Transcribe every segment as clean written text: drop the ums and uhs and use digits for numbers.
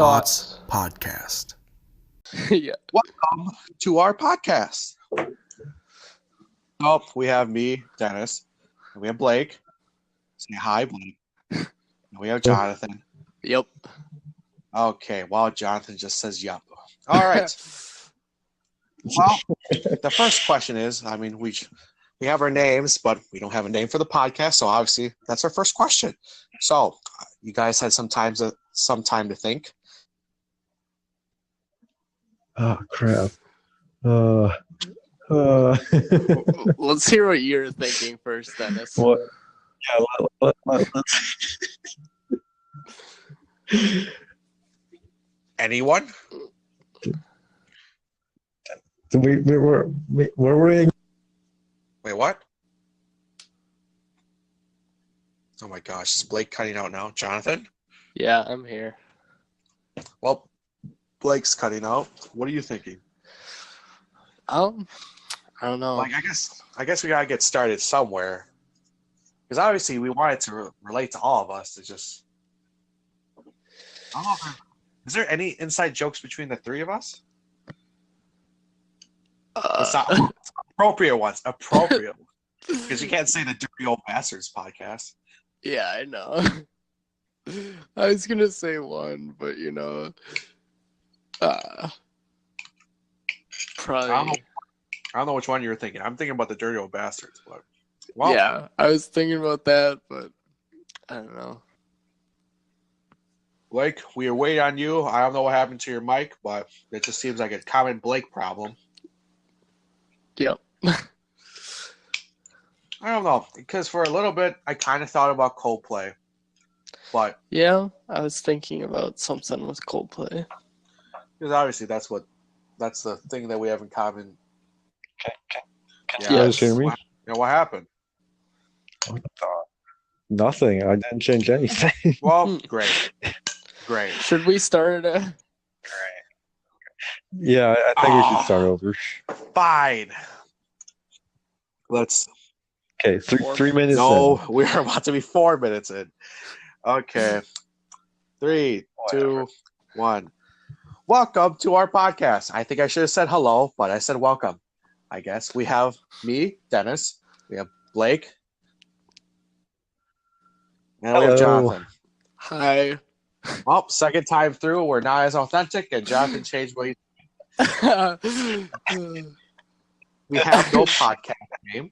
Thoughts Podcast. Yeah. Welcome to our podcast. Oh, we have me, Dennis, and we have Blake. Say hi, Blake. And we have Jonathan. Yep. Okay, well, Jonathan just says yup. All right. Well, the first question is, we have our names, but we don't have a name for the podcast, so obviously that's our first question. So, you guys had some time to think. Oh crap! Let's hear what you're thinking first, Dennis. What? Yeah, let's. Anyone? Where were we? Wait, what? Oh my gosh, is Blake cutting out now? Jonathan? Yeah, I'm here. Well, Blake's cutting out. What are you thinking? I don't know. Like, I guess we gotta get started somewhere, because obviously we want it to relate to all of us. It's just, I don't know. Is there any inside jokes between the three of us? It's not appropriate ones. Appropriate, because you can't say the Dirty Old Bastards podcast. Yeah, I know. I was gonna say one, but probably. I don't know which one you were thinking. I'm thinking about the Dirty Old Bastards, but well, yeah, I was thinking about that, but I don't know. Blake, we are waiting on you. I don't know what happened to your mic, but it just seems like a common Blake problem. Yep. I don't know, because for a little bit, I kind of thought about Coldplay, but Yeah, I was thinking about something with Coldplay. because obviously that's the thing that we have in common. Can you guys hear me? What happened? Nothing. I didn't change anything. Well, great. Should we start it? Yeah, I think we should start over. Fine. Let's. Okay, 3 minutes. No, we're about to be 4 minutes in. Okay. 3, 2, 1. Welcome to our podcast. I think I should have said hello, but I said welcome. I guess we have me, Dennis. We have Blake. And we have Jonathan. Hi. Well, second time through, we're not as authentic, and Jonathan changed what he. We have no podcast name,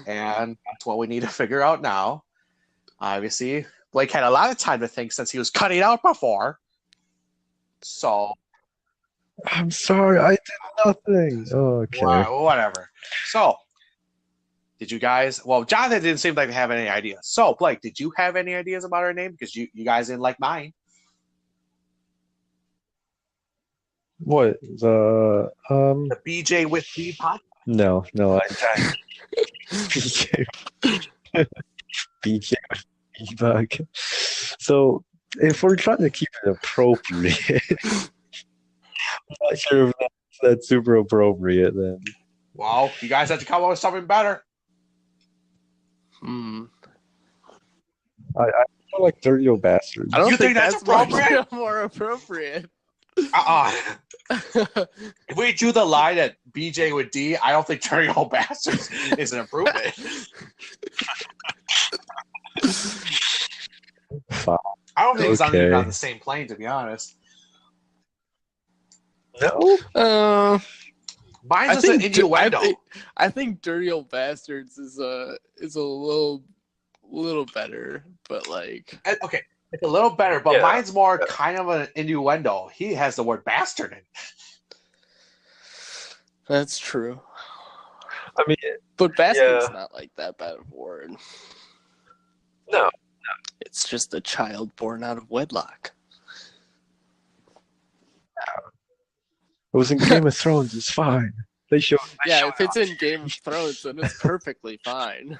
and that's what we need to figure out now. Obviously, Blake had a lot of time to think since he was cutting out before. So, I'm sorry, I did nothing. Okay. Whatever. So, did you guys? Well, Jonathan didn't seem like to have any ideas. So, Blake, did you have any ideas about our name? Because you guys didn't like mine. What the The BJ with D podcast. No, I BJ BJ bug. So if we're trying to keep it appropriate, I'm not sure if that's super appropriate then. Well, you guys have to come up with something better. I feel like Dirty Old Bastards. I don't You think that's appropriate? More appropriate. If we do the line at BJ with D, I don't think Dirty Old Bastards is an improvement. Fine. I don't think it's Okay. on the same plane, to be honest. No? Mine's just an innuendo. I think Dirty Old Bastards is a little better, but like Okay, it's a little better, but Yeah. mine's more kind of an innuendo. He has the word bastard in it. that's true. I mean, But bastard's Yeah. not like that bad of a word. No. It's just a child born out of wedlock. it was in Game of Thrones, it's fine. They showed Yeah, if it's in Game of Thrones, then it's perfectly fine.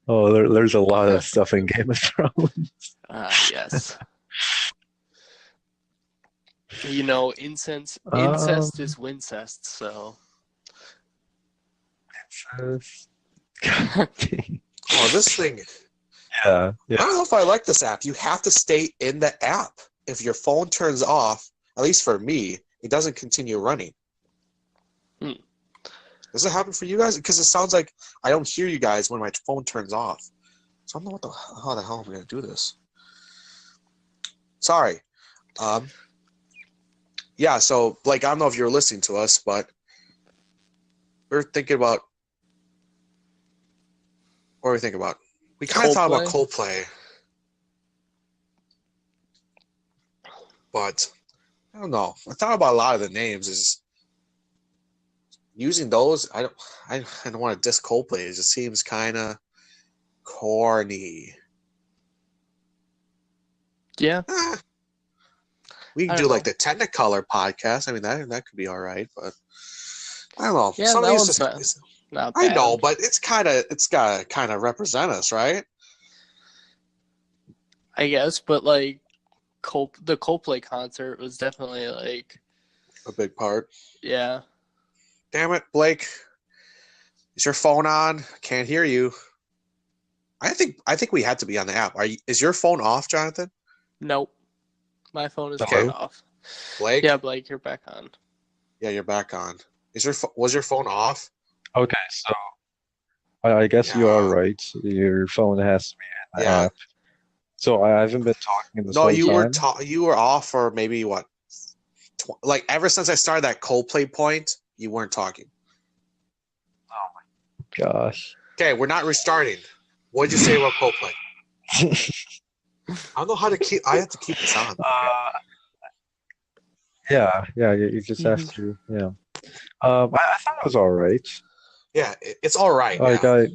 Oh, there's a lot of stuff in Game of Thrones. Yes. Incest is wincest, so. God dang. Oh, this thing. Yeah, I don't know if I like this app. You have to stay in the app. If your phone turns off, at least for me, it doesn't continue running. Does it happen for you guys? Because it sounds like I don't hear you guys when my phone turns off. So I don't know how the hell I'm going to do this. Sorry. Yeah, so, Blake, I don't know if you're listening to us, but we're thinking about... What are we thinking about? We kind of thought about Coldplay. But, I don't know. I thought about a lot of the names. Is using those, I don't want to diss Coldplay. It just seems kind of corny. Yeah. We can do like the Technicolor podcast. I mean, that could be all right, but I don't know. Yeah, some of that these one's just, not I bad. know, but it's got to kind of represent us, right? I guess, but like the Coldplay concert was definitely like A big part. Yeah. Damn it, Blake. Is your phone on? Can't hear you. I think we had to be on the app. Is your phone off, Jonathan? Nope. My phone is Okay. off. Blake? Yeah, Blake, you're back on. Yeah, you're back on. Was your phone off? Okay, so I guess you are right. Your phone has to be in the app. So I haven't been talking this whole time. You were off for maybe what? Like ever since I started that Coldplay point, you weren't talking. Oh my gosh. Okay, we're not restarting. What did you say about Coldplay? I don't know how to keep. I have to keep this on. Yeah. You just have to. Yeah. I thought it was all right. Yeah, it's all right. Like I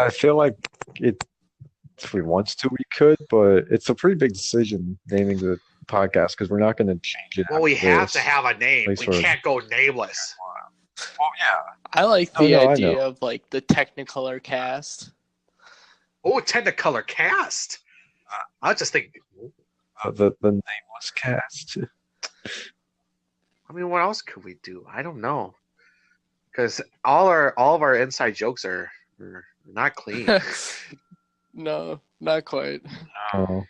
feel like if we want to, we could, but it's a pretty big decision naming the podcast because we're not going to change it. Well, we have to have a name. We can't go nameless. Well, yeah. I like the idea of like the Technicolor cast. Oh, Technicolor cast. I was just thinking the nameless cast. I mean, what else could we do? I don't know, because all of our inside jokes are not clean. No, not quite. No.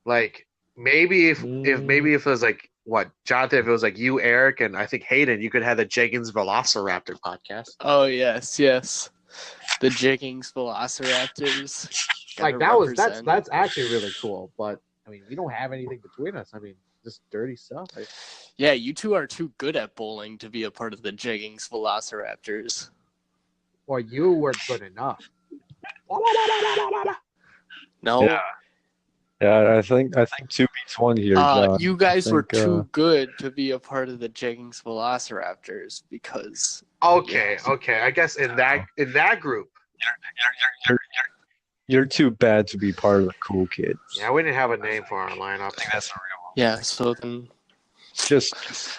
Like maybe if it was like what, Jonathan, if it was like you, Eric, and I think Hayden, you could have the Jenkins Velociraptor podcast. Oh yes. The Jenkins Velociraptors. Like that's actually really cool. But I mean, we don't have anything between us. I mean, just dirty stuff. Yeah, you two are too good at bowling to be a part of the Jenkins Velociraptors. Or you weren't good enough. No. Yeah, I think 2 beats 1 here. John. You guys were too good to be a part of the Jenkins Velociraptors because. Okay. I guess in that group, you're too bad to be part of the cool kids. Yeah, we didn't have a name for our lineup. I think that's the real one. Yeah, so then. Just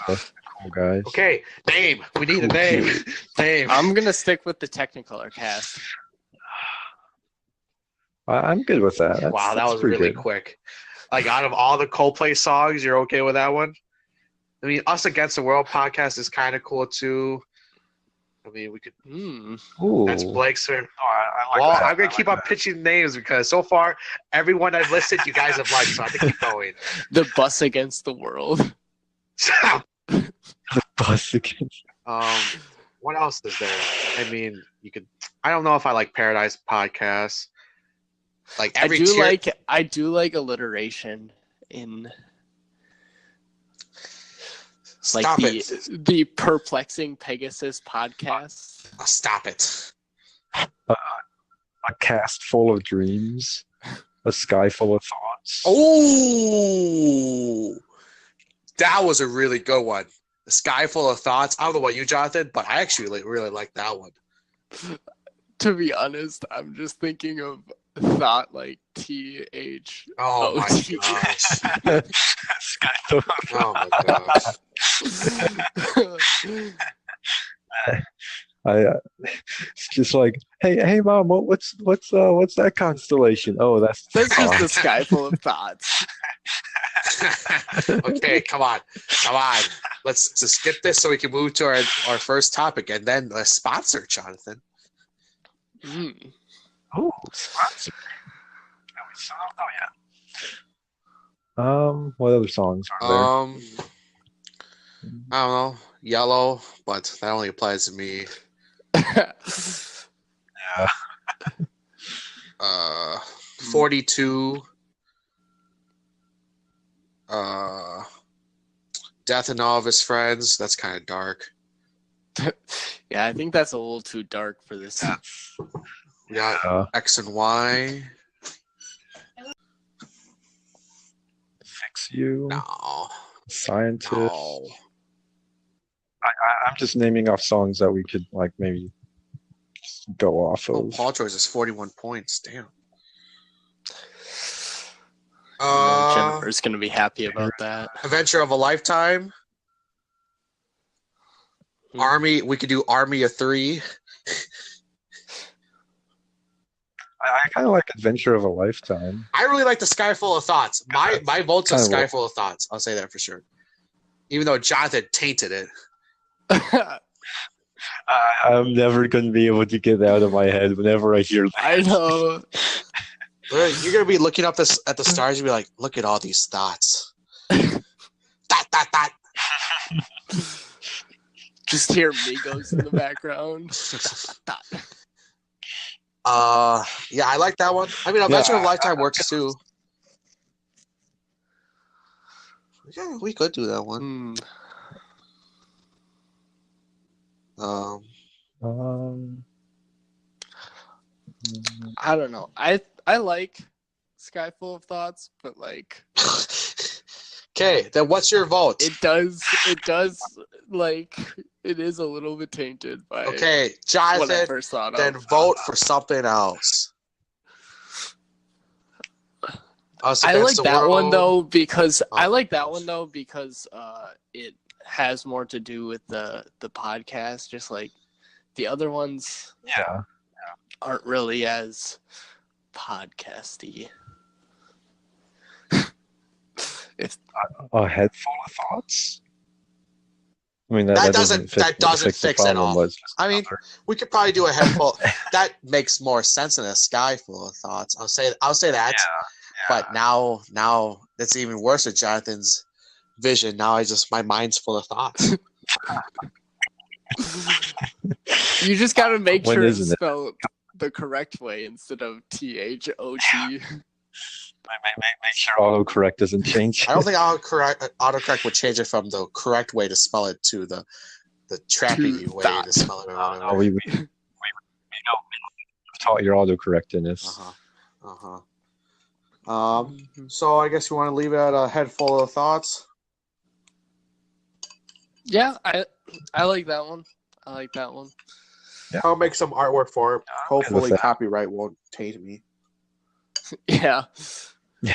cool guys. Okay, name. We need a name. Name. I'm gonna stick with the Technicolor cast. I'm good with that. Wow, that was really quick. Like, out of all the Coldplay songs, you're okay with that one? I mean, Us Against the World podcast is kind of cool, too. I mean, we could... That's Blake's turn. I'm going to keep on pitching names because so far, everyone I've listed, you guys have liked, so I have to keep going. The Bus Against the World. The Bus Against... What else is there? I mean, you could... I don't know if I like Paradise podcasts. Like I do like alliteration in Stop it. The Perplexing Pegasus podcast. Stop it. A cast full of dreams, a sky full of thoughts. Oh, that was a really good one. A sky full of thoughts. I don't know about you, Jonathan, but I actually really like that one. To be honest, I'm just thinking of thought like TH. Oh my gosh. Oh my gosh. It's just like, hey, mom, what's that constellation? Oh, that's just the sky full of thoughts. Okay, come on. Let's just skip this so we can move to our first topic, and then the sponsor, Jonathan. Mm. Oh, sponsor. Oh yeah. What other songs are there? I don't know, Yellow, but that only applies to me. Yeah. 42. Death and All of His Friends. That's kind of dark. Yeah, I think that's a little too dark for this. We got X and Y. Fix You. No. Scientist. No. I'm just naming off songs that we could like maybe just go off Oh, of. Paul Troy's is 41 points. Damn. Jennifer's gonna be happy about that. Adventure of a Lifetime. Army. We could do Army of Three. I kind of like Adventure of a Lifetime. I really like the Sky Full of Thoughts. My vote's on Kinda Sky roll. Full of Thoughts. I'll say that for sure. Even though Jonathan tainted it. I'm never going to be able to get out of my head whenever I hear that. I know. You're gonna be looking up this at the stars. You'll be like, look at all these thoughts. Dot. Just hear Migos in the background. Yeah, I like that one. I mean, Adventure of a Lifetime works too. Yeah, we could do that one. I don't know. I like Sky Full of Thoughts, but like Okay, then what's your vote? it does like it is a little bit tainted by Okay, what I Jonathan, first thought then of. vote for something else. Us I Against like the that World. one though because Oh. it has more to do with the podcast. Just like the other ones Yeah. aren't really as podcasty. A head full of thoughts? I mean, That doesn't doesn't the fix it problem, all. but it's just I mean, another- we could probably do a handful. That makes more sense than a sky full of thoughts. I'll say that. But now it's even worse with Jonathan's vision. Now my mind's full of thoughts. You just got to make When sure it's isn't it? spelled the correct way instead of THOT. Make sure autocorrect doesn't change. I don't think autocorrect would change it from the correct way to spell it to the trappy way thought. to spell it. Or whatever. No, we taught your autocorrect in this. So I guess you want to leave it at a head full of thoughts. Yeah, I like that one. Yeah. I'll make some artwork for it. Hopefully, with that. copyright won't taint me. Yeah. Yeah.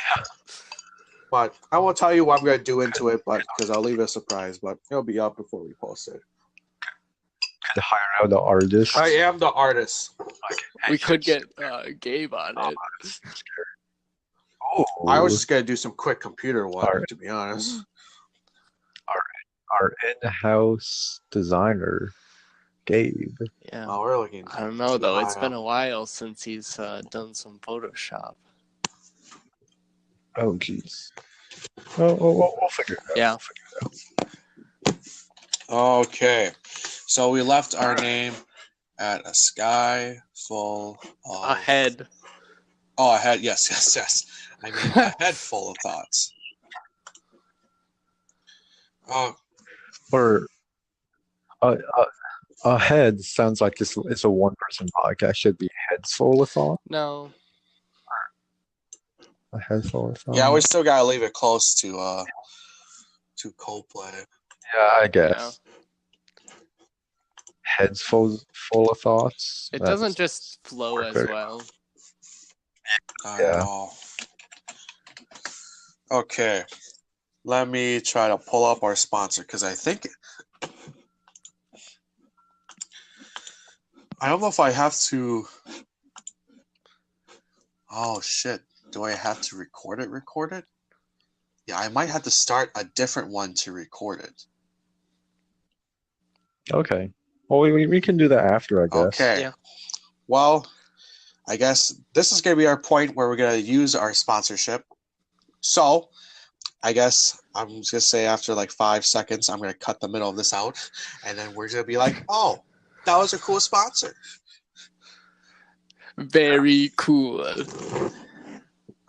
But I won't tell you what I'm going to do into it, but because I'll leave it a surprise. But it'll be up before we post it. Could hire out the artist. I am the artist. We could get Gabe on it. Oh, I was just going to do some quick computer work, Alright. to be honest. our in-house designer, Gabe. Yeah. Oh, we're looking. I don't know though. It's been a while since he's done some Photoshop. Oh, jeez. We'll figure it out. Yeah. Okay. So we left our name at a sky full of... A head. Oh, a head. Yes. I mean, a head full of thoughts. Or a head sounds like it's a one-person podcast. Should be heads full of thought. No. A head full of thought. Yeah, we still gotta leave it close to Coldplay. Yeah, I guess. Heads full of thoughts. It doesn't just flow as well. Yeah. Okay. Let me try to pull up our sponsor because I think I don't know if I have to. Oh shit! Do I have to record it? Yeah, I might have to start a different one to record it. Okay. Well, we can do that after, I guess. Okay. Yeah. Well, I guess this is going to be our point where we're going to use our sponsorship. So, I guess I'm just going to say after like 5 seconds, I'm going to cut the middle of this out. And then we're going to be like, oh, that was a cool sponsor. Very cool.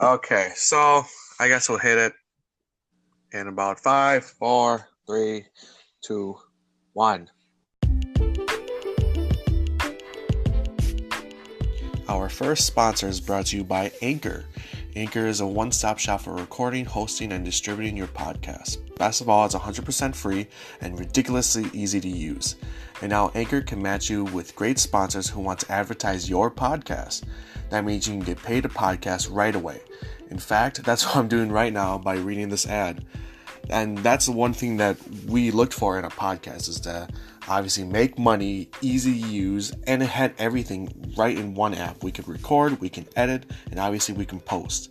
Okay, so I guess we'll hit it in about 5, 4, 3, 2, 1. Our first sponsor is brought to you by Anchor. Anchor is a one-stop shop for recording, hosting, and distributing your podcast. Best of all, it's 100% free and ridiculously easy to use. And now Anchor can match you with great sponsors who want to advertise your podcast. That means you can get paid to podcast right away. In fact, that's what I'm doing right now by reading this ad. And that's the one thing that we looked for in a podcast, is to obviously make money, easy to use, and it had everything right in one app. We could record, we can edit, and obviously we can post.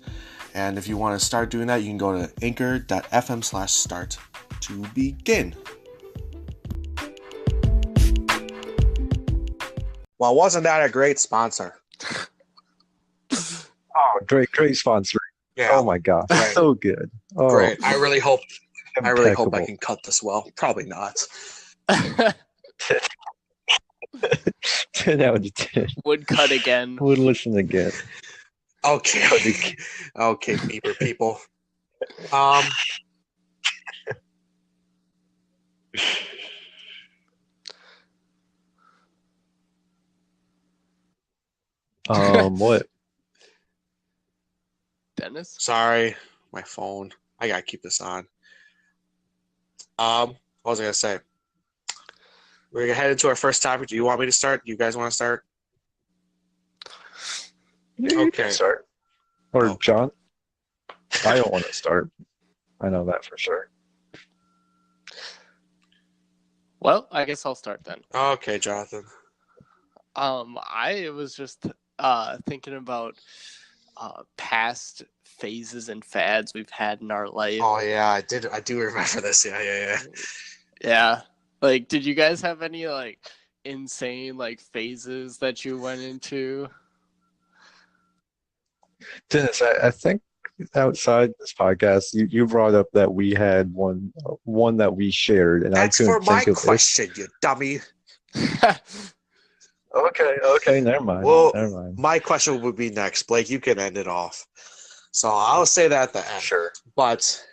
And if you want to start doing that, you can go to anchor.fm/start to begin. Well, wasn't that a great sponsor? Oh, great sponsor. Yeah. Oh my gosh, Right. so good. Oh, Great. I really hope I impeccable. can cut this well. Probably not. 10 out of 10. Would cut again. Would listen again. Okay. Okay, beeper people. What? Dennis? Sorry, my phone. I gotta keep this on. What was I gonna say? We're gonna head into our first topic. Do you want me to start? You guys want to start? You Okay. can start. Or Oh. John? I don't want to start. I know that for sure. Well, I guess I'll start then. Okay, Jonathan. I was just thinking about past phases and fads we've had in our life. Oh yeah, I do remember this. Yeah. Yeah. Like, did you guys have any like insane like phases that you went into? Dennis, I think outside this podcast, you brought up that we had one that we shared, and That's I for couldn't my think of it. question, you dummy. Okay, never mind. Well, Never mind. my question would be next. Blake, you can end it off. So I'll say that at the end. Sure. But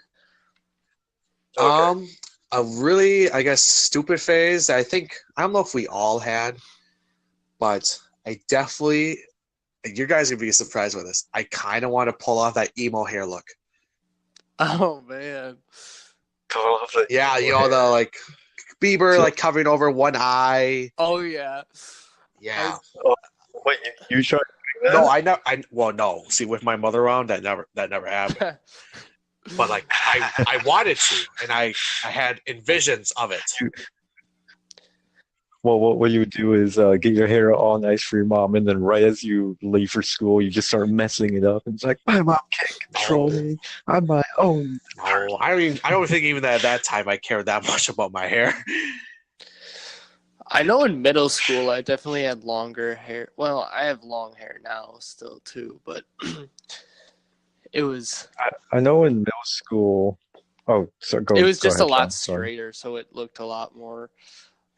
Okay. a really, I guess, stupid phase. I don't know if we all had, but I definitely, you guys are gonna be surprised with this. I kind of want to pull off that emo hair look. Oh man. Yeah, you know, the like Bieber like covering over one eye. Oh yeah. Yeah. Wait, you tried doing that? No, well, no. See, with my mother around, that never happened. But like, I wanted to, and I had envisions of it. Well, what you would do is get your hair all nice for your mom, and then right as you leave for school, you just start messing it up. And it's like, my mom can't control me. I'm my own. No, I don't think even at that time I cared that much about my hair. I know in middle school I definitely had longer hair. Well, I have long hair now still too, but it was I know in middle school. Oh, so go. it was go just ahead, a lot John. Sorry. straighter, so it looked a lot more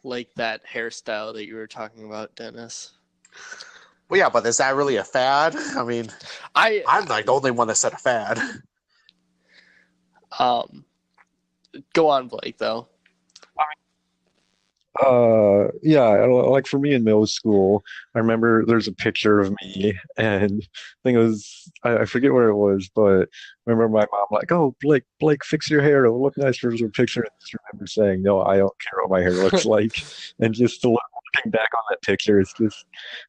like that hairstyle that you were talking about, Dennis. Well, yeah, but is that really a fad? I mean, I'm like the only one that said a fad. Go on, Blake, though. Yeah, like for me in middle school, I remember there's a picture of me, and I think it was, I forget where it was, but I remember my mom like, oh, Blake, fix your hair, it'll look nice for your picture. And I just remember saying, no, I don't care what my hair looks like. And just looking back on that picture, it's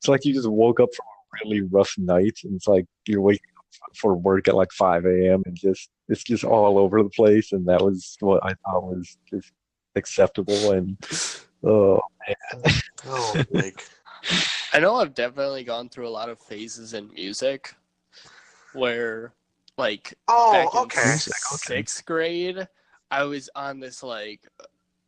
like you just woke up from a really rough night, and it's like you're waking up for work at like 5 a.m. and it's just all over the place, and that was what I thought was just acceptable. And oh man. Oh, like, I know I've definitely gone through a lot of phases in music where, like, back in okay. sixth grade, I was on this, like,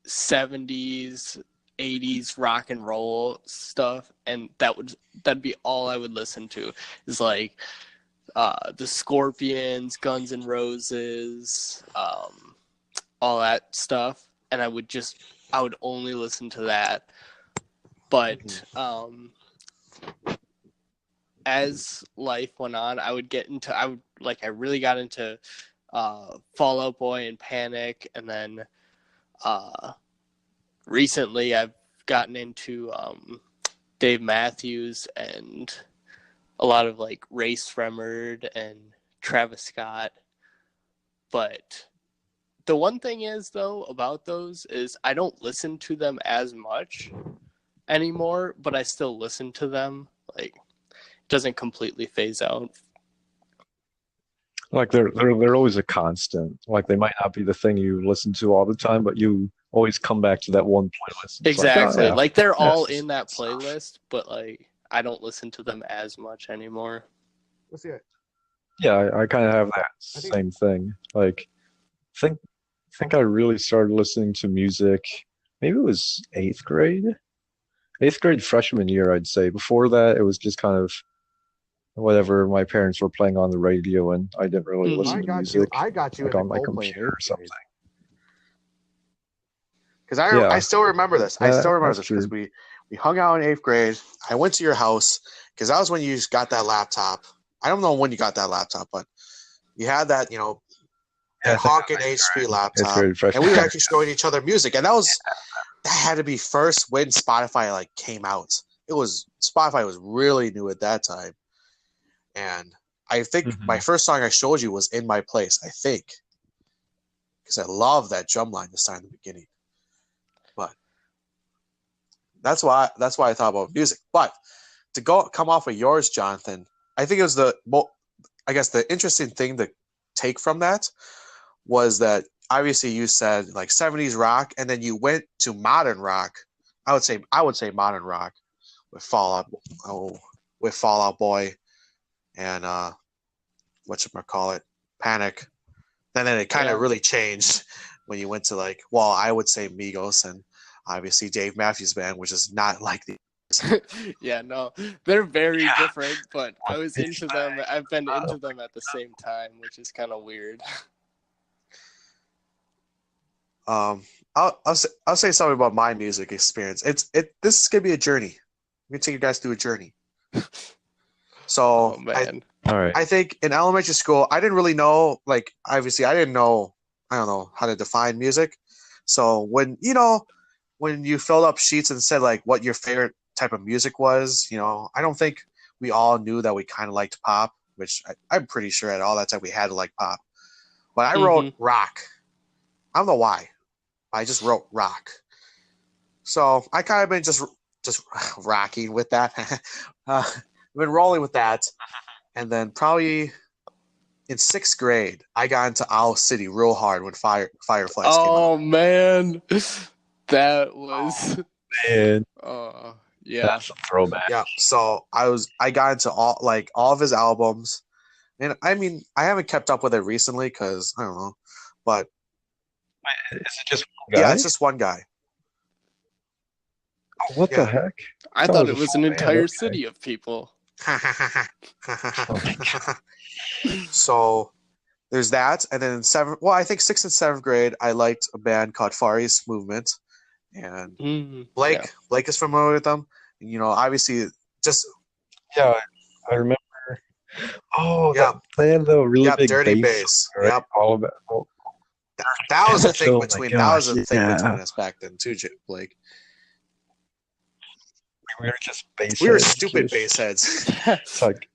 70s '80s rock and roll stuff, and that'd be all I would listen to. Is like the Scorpions, Guns N' Roses, all that stuff, and I would only listen to that. But as life went on, I really got into Fall Out Boy and Panic, and then recently I've gotten into Dave Matthews and a lot of like Ray Sremmurd and Travis Scott. But the one thing is, though, about those is I don't listen to them as much anymore, but I still listen to them. Like, it doesn't completely phase out. Like they're always a constant. Like they might not be the thing you listen to all the time, but you always come back to that one playlist. It's Exactly. like they're all in that playlist, but like I don't listen to them as much anymore. Let's see it. Yeah, I kind of have that same thing. Like, think I really started listening to music. Maybe it was eighth grade freshman year, I'd say. Before that, it was just kind of whatever my parents were playing on the radio, and I didn't really listen to music. I got you like in on the my Coldplay computer or something. Because I still remember this. I still remember That's this because we hung out in eighth grade. I went to your house because that was when you got that laptop. I don't know when you got that laptop, but you had that, that Hawken HP laptop, and we were actually showing each other music, and that had to be first when Spotify like came out. Spotify was really new at that time, and I think my first song I showed you was "In My Place." I think because I love that drum line to start in the beginning. But that's why I thought about music. But to come off of yours, Jonathan, I think it was the interesting thing to take from that was that obviously you said like 70s rock, and then you went to modern rock. I would say modern rock with Fall Out Boy and whatchamacallit, Panic. And then it kind of really changed when you went to I would say Migos and obviously Dave Matthews Band, which is not like the Yeah, no, they're very different, but I was into them. I've been into them at the same time, which is kind of weird. I'll say something about my music experience. This is gonna be a journey. I'm gonna take you guys through a journey. So, all right. I think in elementary school, I didn't really know. Obviously, I don't know how to define music. So when you filled up sheets and said what your favorite type of music was, I don't think we all knew that we kind of liked pop, which I'm pretty sure at all that time we had to like pop. But I wrote rock. I don't know why. I just wrote rock. So I kind of been just rocking with that. I've been rolling with that. And then probably in 6th grade, I got into Owl City real hard when Fireflies came out. Oh, man. That was... Man. Yeah. That's a throwback. Yeah. So I got into all of his albums. And I mean, I haven't kept up with it recently because I don't know. But is it just one guy? Yeah, it's just one guy. What the heck? I thought it was an entire city of people. So there's that, and then I think 6th and 7th grade, I liked a band called Far East Movement, and Blake is familiar with them. Obviously, just I remember. Oh, that band though, really big Dirty bass. Right? Yep, all about. That was a thing between us back then too, Blake. We were just bass heads. We were stupid bass heads. It's like,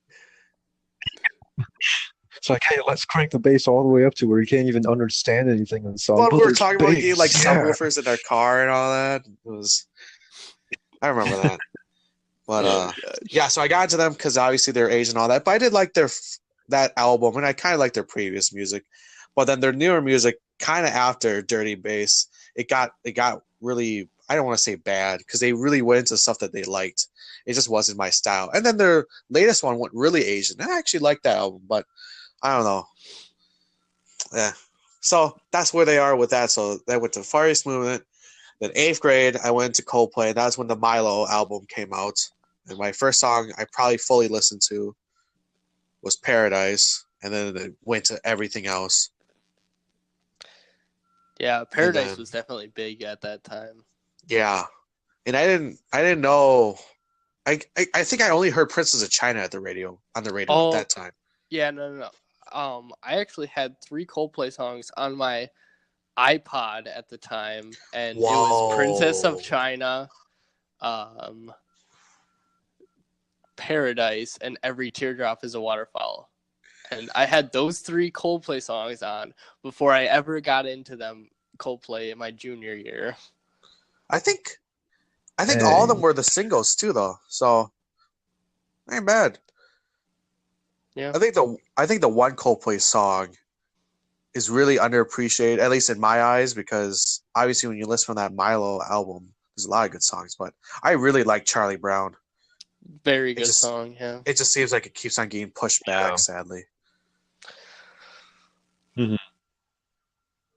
hey, let's crank the bass all the way up to where you can't even understand anything in the song. Well, we were talking about getting subwoofers in our car and all that. I remember that. But so I got into them because obviously they're Asian and all that. But I did like that album, and I kind of liked their previous music. But then their newer music, kind of after Dirty Bass, it got really, I don't want to say bad, because they really went into stuff that they liked. It just wasn't my style. And then their latest one went really Asian. I actually liked that album, but I don't know. Yeah. So that's where they are with that. So they went to Far East Movement. Then 8th grade, I went to Coldplay. That's when the Milo album came out. And my first song I probably fully listened to was Paradise. And then it went to everything else. Yeah, Paradise was definitely big at that time. Yeah. And I didn't know. I think I only heard Princess of China on the radio at that time. Yeah, no. I actually had 3 Coldplay songs on my iPod at the time, and it was Princess of China, Paradise, and Every Teardrop is a Waterfall. And I had those 3 Coldplay songs on before I ever got into them Coldplay in my junior year. I think all of them were the singles too, though. So ain't bad. Yeah. I think the one Coldplay song is really underappreciated, at least in my eyes, because obviously when you listen to that Milo album, there's a lot of good songs. But I really like Charlie Brown. Very good song, yeah. It just seems like it keeps on getting pushed back, sadly. Mm-hmm.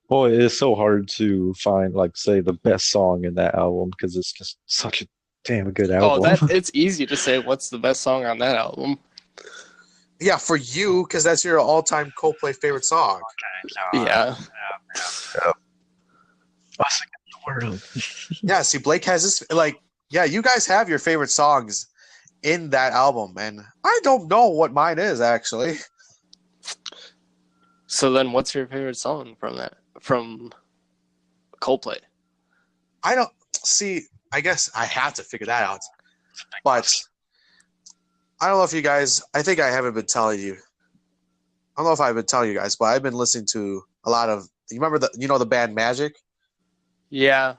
Well, it is so hard to find, like, say, the best song in that album because it's just such a damn good album. It's easy to say what's the best song on that album. Yeah, for you, because that's your all-time Coldplay favorite song. Yeah. Yeah, see, Blake has this, you guys have your favorite songs in that album, and I don't know what mine is, actually. So then what's your favorite song from Coldplay? I don't see. I guess I have to figure that out. But I don't know if you guys. I think I haven't been telling you. I don't know if I've been telling you guys, but I've been listening to a lot of. You remember the band Magic? Yeah.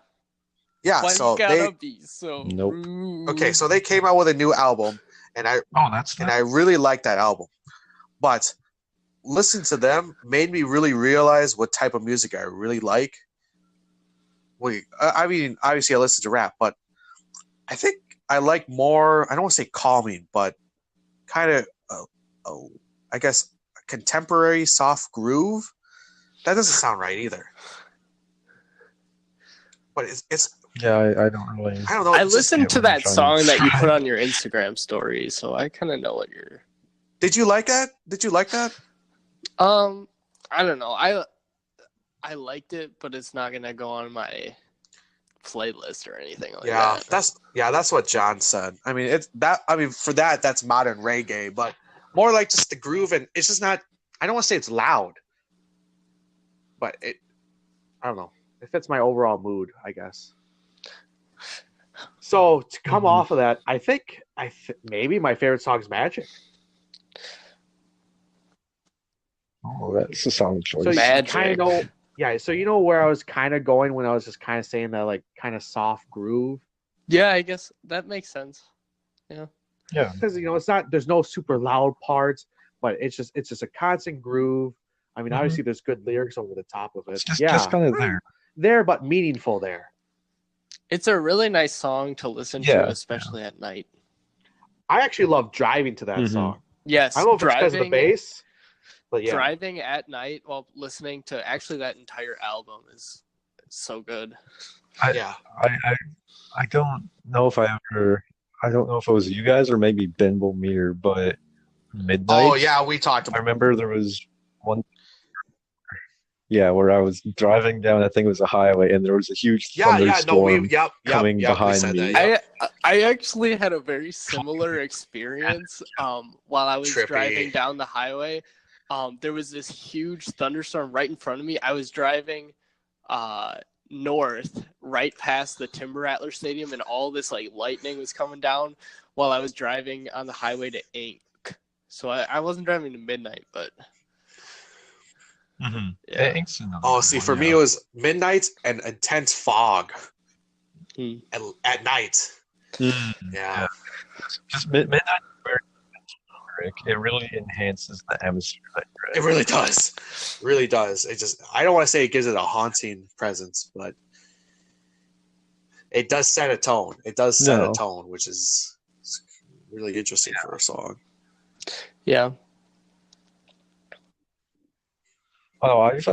Yeah. Why so you gotta they. Be so Nope. rude? Okay, so they came out with a new album, and I really like that album, but listening to them made me really realize what type of music I really like. I mean, obviously I listen to rap, but I think I like more, I don't want to say calming, but kind of, I guess, contemporary soft groove. That doesn't sound right either. But it's yeah, I don't really. I don't know. I listened to that song that you put on. on your Instagram story, so I kind of know what you're... Did you like that? Did you like that? I don't know. I liked it, but it's not gonna go on my playlist or anything like that. That's what John said. I mean, for that's modern reggae, but more like just the groove, and it's just not. I don't want to say it's loud, but I don't know. It fits my overall mood, I guess. So to come off of that, I think maybe my favorite song is Magic. Oh, that's a solid choice. So Magic. kind of know, yeah. So you know where I was kind of going when I was just kind of saying that, like, kind of soft groove. Yeah, I guess that makes sense. Yeah. Yeah. Because it's not. There's no super loud parts, but it's just a constant groove. I mean, obviously there's good lyrics over the top of it. It's just kind of there, but meaningful there. It's a really nice song to listen to, especially at night. I actually love driving to that song. Yes, I don't know if it's because of the bass. But yeah. Driving at night while listening to actually that entire album is so good. I don't know if I don't know if it was you guys or maybe Ben Volmir, but Midnight. Oh yeah, we talked about. I remember there was one. Yeah, where I was driving down, I think it was a highway, and there was a huge thunderstorm coming behind me. I actually had a very similar experience while I was driving down the highway. There was this huge thunderstorm right in front of me. I was driving north, right past the Timber Rattler Stadium, and all this lightning was coming down while I was driving on the highway to Ink. So I wasn't driving to Midnight, but yeah. For me it was Midnight and intense fog at night. Yeah. Just Midnight. It really enhances the atmosphere that you're in. It really does. It really does. I don't want to say it gives it a haunting presence, but it does set a tone. It does set a tone, which is really interesting for a song. Yeah. Oh, I've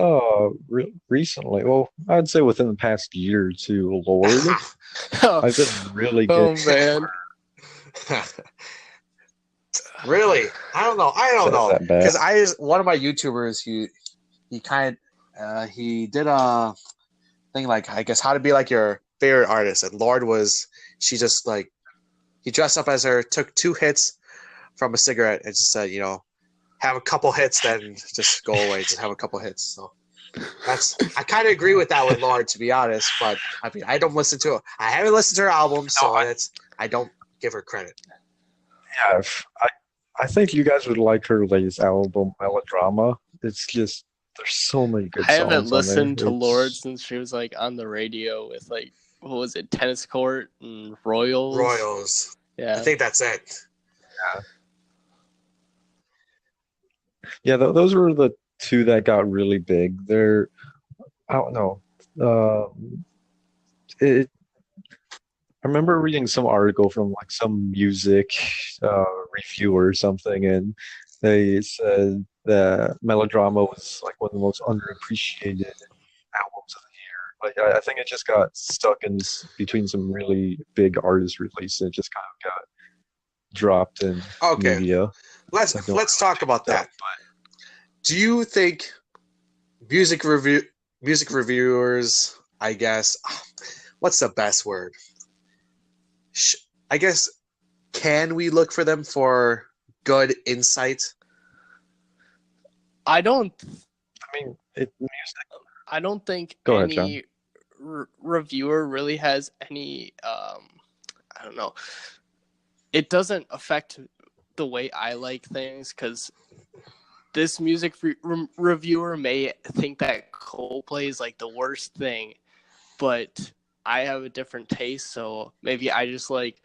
recently, well, I'd say within the past year or two, Lord, I've been really getting Oh man. Really? I don't know. I don't know that bad. because one of my YouTubers he kind he did a thing like I guess how to be like your favorite artist, and Lord was she just like he dressed up as her, took 2 hits from a cigarette, and just said have a couple hits, then just go away, just have a couple hits. So I kind of agree with that with Lord, to be honest. But I mean, I don't listen to her. I haven't listened to her album, so I don't give her credit. Yeah, I think you guys would like her latest album, Melodrama. It's just there's so many good I haven't songs on there. listened to Lord since she was like on the radio with like what was it, Tennis Court and Royals. Royals. Yeah. I think that's it. Yeah, those were the two that got really big. I don't know. It I remember reading some article from like some music reviewer or something, and they said that Melodrama was like one of the most underappreciated albums of the year. Like I think it just got stuck in between some really big artist release, and it just kind of got dropped in Okay, media. let's talk about that. Do you think music reviewers? I guess what's the best word? I guess can we look for them for good insight? I don't Music. I don't think Go ahead, any reviewer really has any I don't know. It doesn't affect the way I like things because this music reviewer may think that Coldplay is like the worst thing, but I have a different taste, so maybe I just like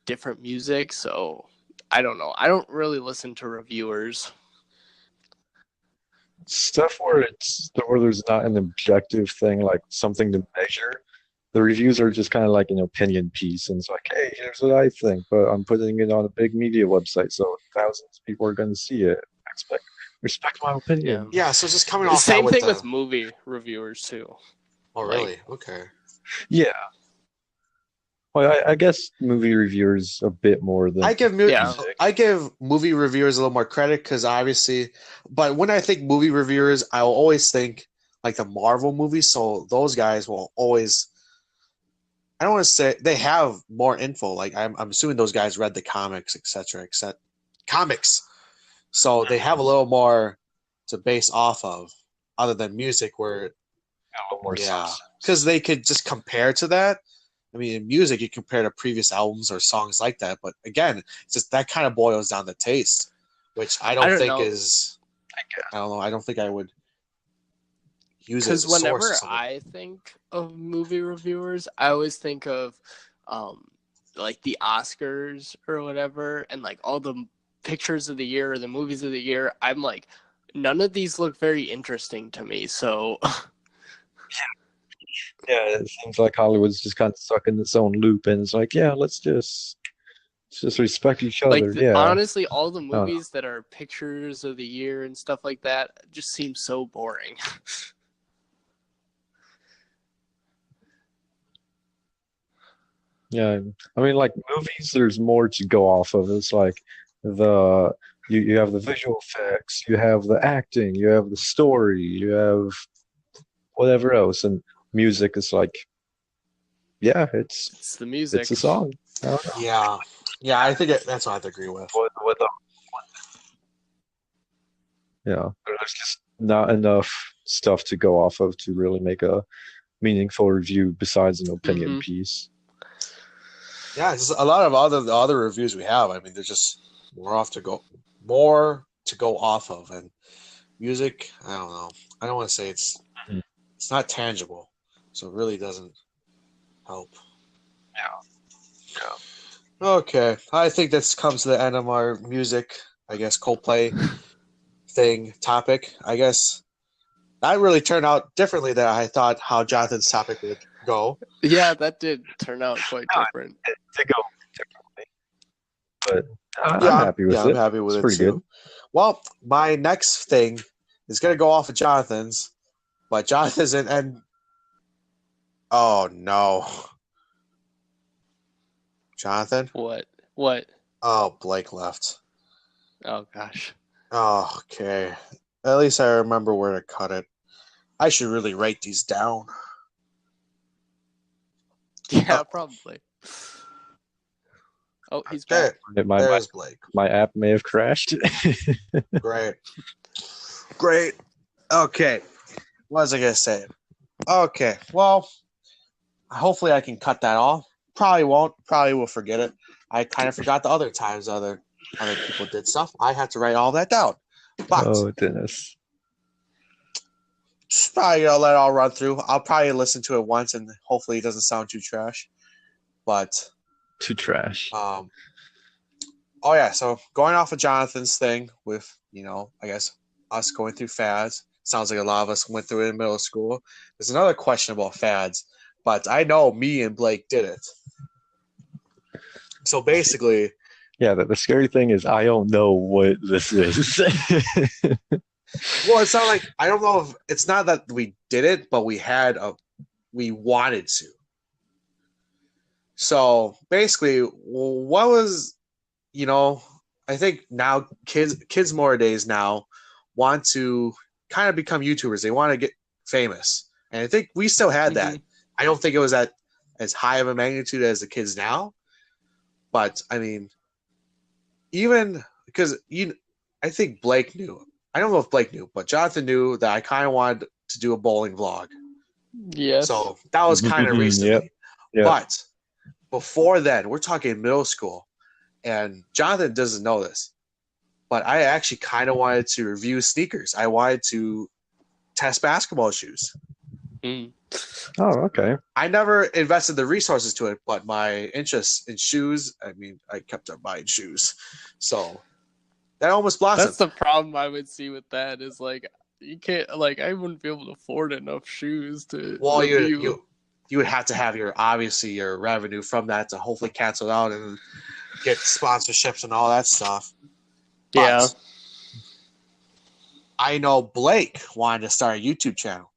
different music, so I don't know. I don't really listen to reviewers. Stuff where there's not an objective thing, like something to measure. The reviews are just kind of like an opinion piece, and it's like, hey, here's what I think, but I'm putting it on a big media website, so thousands of people are going to see it. Respect my opinion. Yeah, so just coming off Same that thing with movie reviewers too. Oh, really? Okay. Yeah. Well, I guess movie reviewers a bit more than I give music. I give movie reviewers a little more credit because obviously, but when I think movie reviewers, I will always think like the Marvel movies. So those guys will always. I don't want to say they have more info. Like I'm assuming those guys read the comics, etc., etc. Comics, so they have a little more to base off of, other than music, where A little more substance. because they could just compare to that. I mean, in music, you compare to previous albums or songs like that, but again, it's just that kind of boils down to taste, which I don't think know. is. I don't know. I don't think I would use it as a Because whenever source. I think of movie reviewers, I always think of like the Oscars or whatever, and like all the pictures of the year or the movies of the year. I'm like, none of these look very interesting to me. So Yeah, it seems like Hollywood's just kind of stuck in its own loop, and it's like, yeah, let's just respect each other. like Yeah. honestly, all the movies that are pictures of the year and stuff like that just seem so boring. Yeah, I mean, like movies, there's more to go off of. It's like the you have the visual effects, you have the acting, you have the story, you have whatever else, and music is like, yeah, It's the music. it's a song. I don't know. Yeah, I think that's what I have to agree with. There's just not enough stuff to go off of to really make a meaningful review besides an opinion piece. Yeah, just a lot of other reviews we have. I mean, there's just more to go off of, and music. I don't know. I don't want to say it's not tangible, so it really doesn't help. Yeah. Okay, I think this comes to the end of our music. I guess Coldplay topic. I guess that really turned out differently than I thought how Jonathan's topic would go. Yeah, that did turn out quite different. It did go differently, but I'm happy with it. I'm happy with it's it pretty too. good. Well, my next thing is going to go off of Jonathan's, but Jonathan's and oh no, Jonathan. What? Oh, Blake left. Oh gosh. Oh, okay. At least I remember where to cut it. I should really write these down. Yeah, probably. Oh, he's Okay, back. there's Blake. My app may have crashed. Great. Okay, what was I gonna say? Okay, well, hopefully I can cut that off. Probably won't. Probably will forget it. I kind of forgot the other times other people did stuff. I had to write all that down. But Oh, Dennis. just probably gonna let it all run through. I'll probably listen to it once, and hopefully it doesn't sound too trash. But Too trash. oh yeah, so going off of Jonathan's thing with, I guess us going through fads. Sounds like a lot of us went through it in middle school. There's another question about fads, but I know me and Blake did it. So basically, Yeah, the scary thing is I don't know what this is. well, it's not like, I don't know if it's not that we did it, but we wanted to. So basically, what was, I think now kids nowadays now want to kind of become YouTubers. They want to get famous. And I think we still had that. I don't think it was at as high of a magnitude as the kids now. But I mean, even because I think Blake knew. I don't know if Blake knew, but Jonathan knew that I kind of wanted to do a bowling vlog. Yes. So that was kind of recently. Yep. But before then, we're talking middle school, and Jonathan doesn't know this, but I actually kind of wanted to review sneakers. I wanted to test basketball shoes. Mm. Oh, okay. I never invested the resources to it, but my interest in shoes, I mean, I kept on buying shoes. So that almost blossomed. That's the problem I would see with that is like you can't I wouldn't be able to afford enough shoes to review. You would have to have your revenue from that to hopefully cancel out and get sponsorships and all that stuff. Yeah. But I know Blake wanted to start a YouTube channel.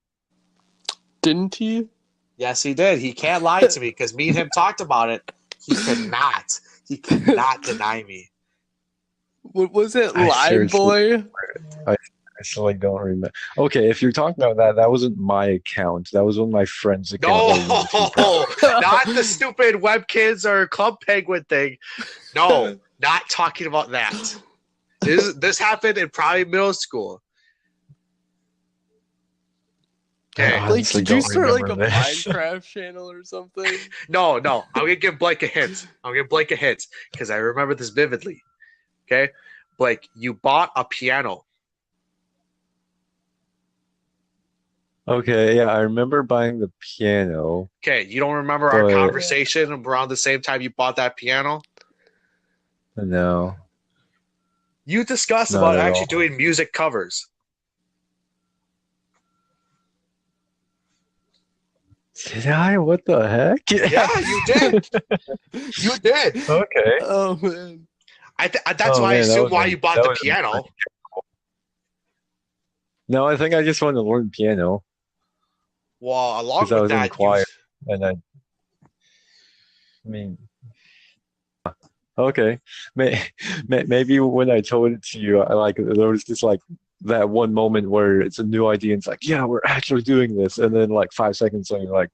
Didn't he? Yes, he did. He can't lie to me because me and him talked about it. He cannot deny me. What was it? I Live seriously- Boy? I still don't remember. Okay, if you're talking about that wasn't my account. That was one of my friends' accounts. No, not the stupid WebKids or Club Penguin thing. No, not talking about that. This happened in probably middle school. Okay. Like, did you start like a remember this. Minecraft channel or something? No. I'm gonna give Blake a hint. Because I remember this vividly. Okay, Blake, you bought a piano. Okay, yeah, I remember buying the piano. Okay, you don't remember our conversation around the same time you bought that piano? No. You discussed Not about at actually all. doing music covers. Did I? What the heck? Yeah, you did. You did. Okay. Oh man. That's Oh, why I man, that assumed was why a- you bought that the was a- piano. No, I think I just wanted to learn piano Well, along because I with was in that, choir, and I mean, okay, maybe when I told it to you, there was just like that one moment where it's a new idea, and it's like, yeah, we're actually doing this, and then like 5 seconds later, you're like,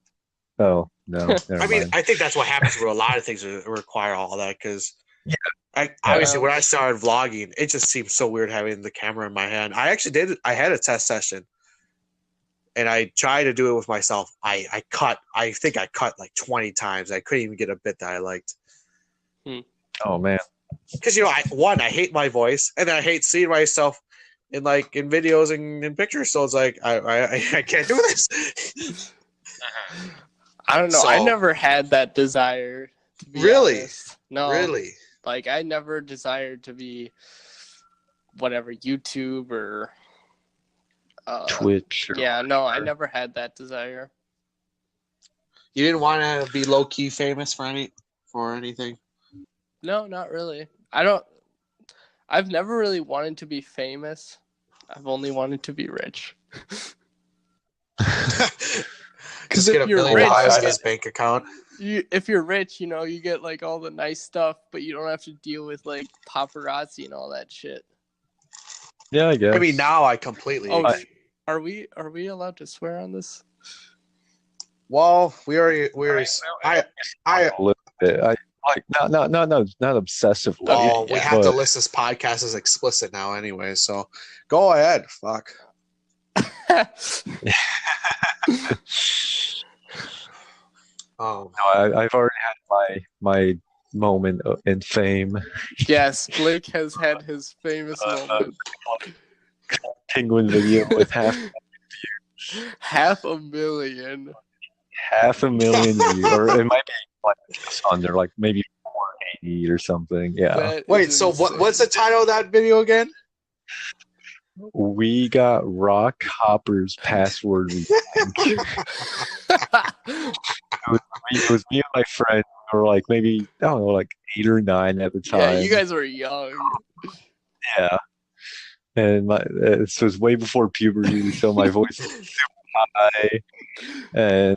oh no, never I mean, mind. I think that's what happens with a lot of things that require all that because Yeah. obviously when I started vlogging, it just seemed so weird having the camera in my hand. I actually I had a test session and I tried to do it with myself. I think I cut like 20 times. I couldn't even get a bit that I liked. Oh man, Because, I hate my voice and I hate seeing myself in videos and in pictures. So it's like, I can't do this. I don't know. So- I never had that desire to be Really? honest. No. Really? Like I never desired to be whatever YouTube or Twitch. yeah, no, I never had that desire. You didn't want to be low key famous for anything? No, not really. I've never really wanted to be famous. I've only wanted to be rich. Just get if $1 you're million rich, in his bank account. if you're rich, you know, you get like all the nice stuff, but you don't have to deal with like paparazzi and all that shit. Yeah, I guess. I mean, now I completely Oh, agree. are we allowed to swear on this? Well, we already I a little bit. I like not obsessively. well, we yeah. have to list this podcast as explicit now anyway, so go ahead. Fuck. No, I've already had my moment in fame. Yes, Blake has had his famous moment. Penguin video with half 500,000. 500,000 views, or it might be like just under, like maybe 480 or something. Yeah, That Wait, is so insane. what's the title of that video again? we got Rock Hopper's password. It was me and my friend. We were like maybe, I don't know, like 8 or 9 at the time. Yeah, you guys were young. Yeah. And this was way before puberty, so my voice was super high. And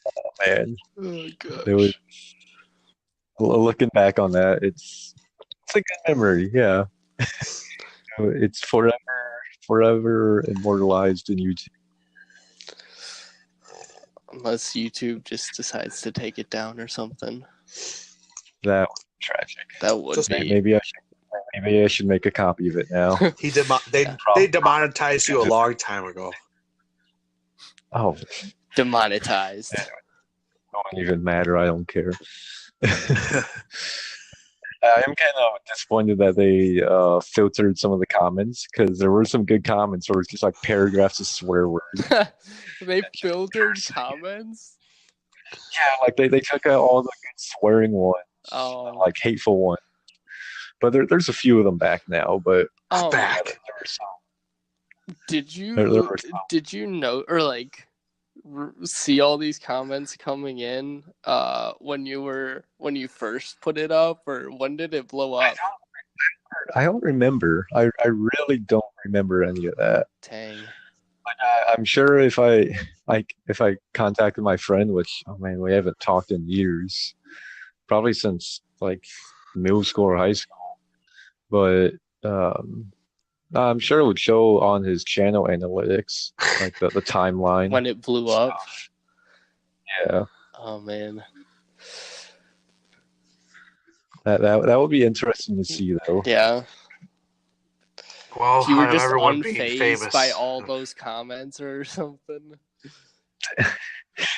oh man, Oh gosh. it was, looking back on that, it's a good memory. Yeah, it's forever immortalized in YouTube. Unless YouTube just decides to take it down or something. That was tragic. That would Just be. Maybe I should make a copy of it now. They demonetized you a long time ago. Oh, Demonetized. it don't even matter. I don't care. I am kind of disappointed that they filtered some of the comments, because there were some good comments where it's just like paragraphs of swear words. They filtered comments? Yeah, like they took out all the good swearing ones, Oh. like hateful ones. But there's a few of them back now. But Oh, Back. there were some. Did you There were some. did you know or like see all these comments coming in when you first put it up, or when did it blow up? I don't remember. I really don't remember any of that. Dang. But I'm sure if I contacted my friend, which, oh man, we haven't talked in years, probably since like middle school or high school. But I'm sure it would show on his channel analytics, like the timeline. When it blew up? Yeah, Oh man. that would be interesting to see, though. Yeah. Well, If you were just everyone being unfazed famous by all those comments or something.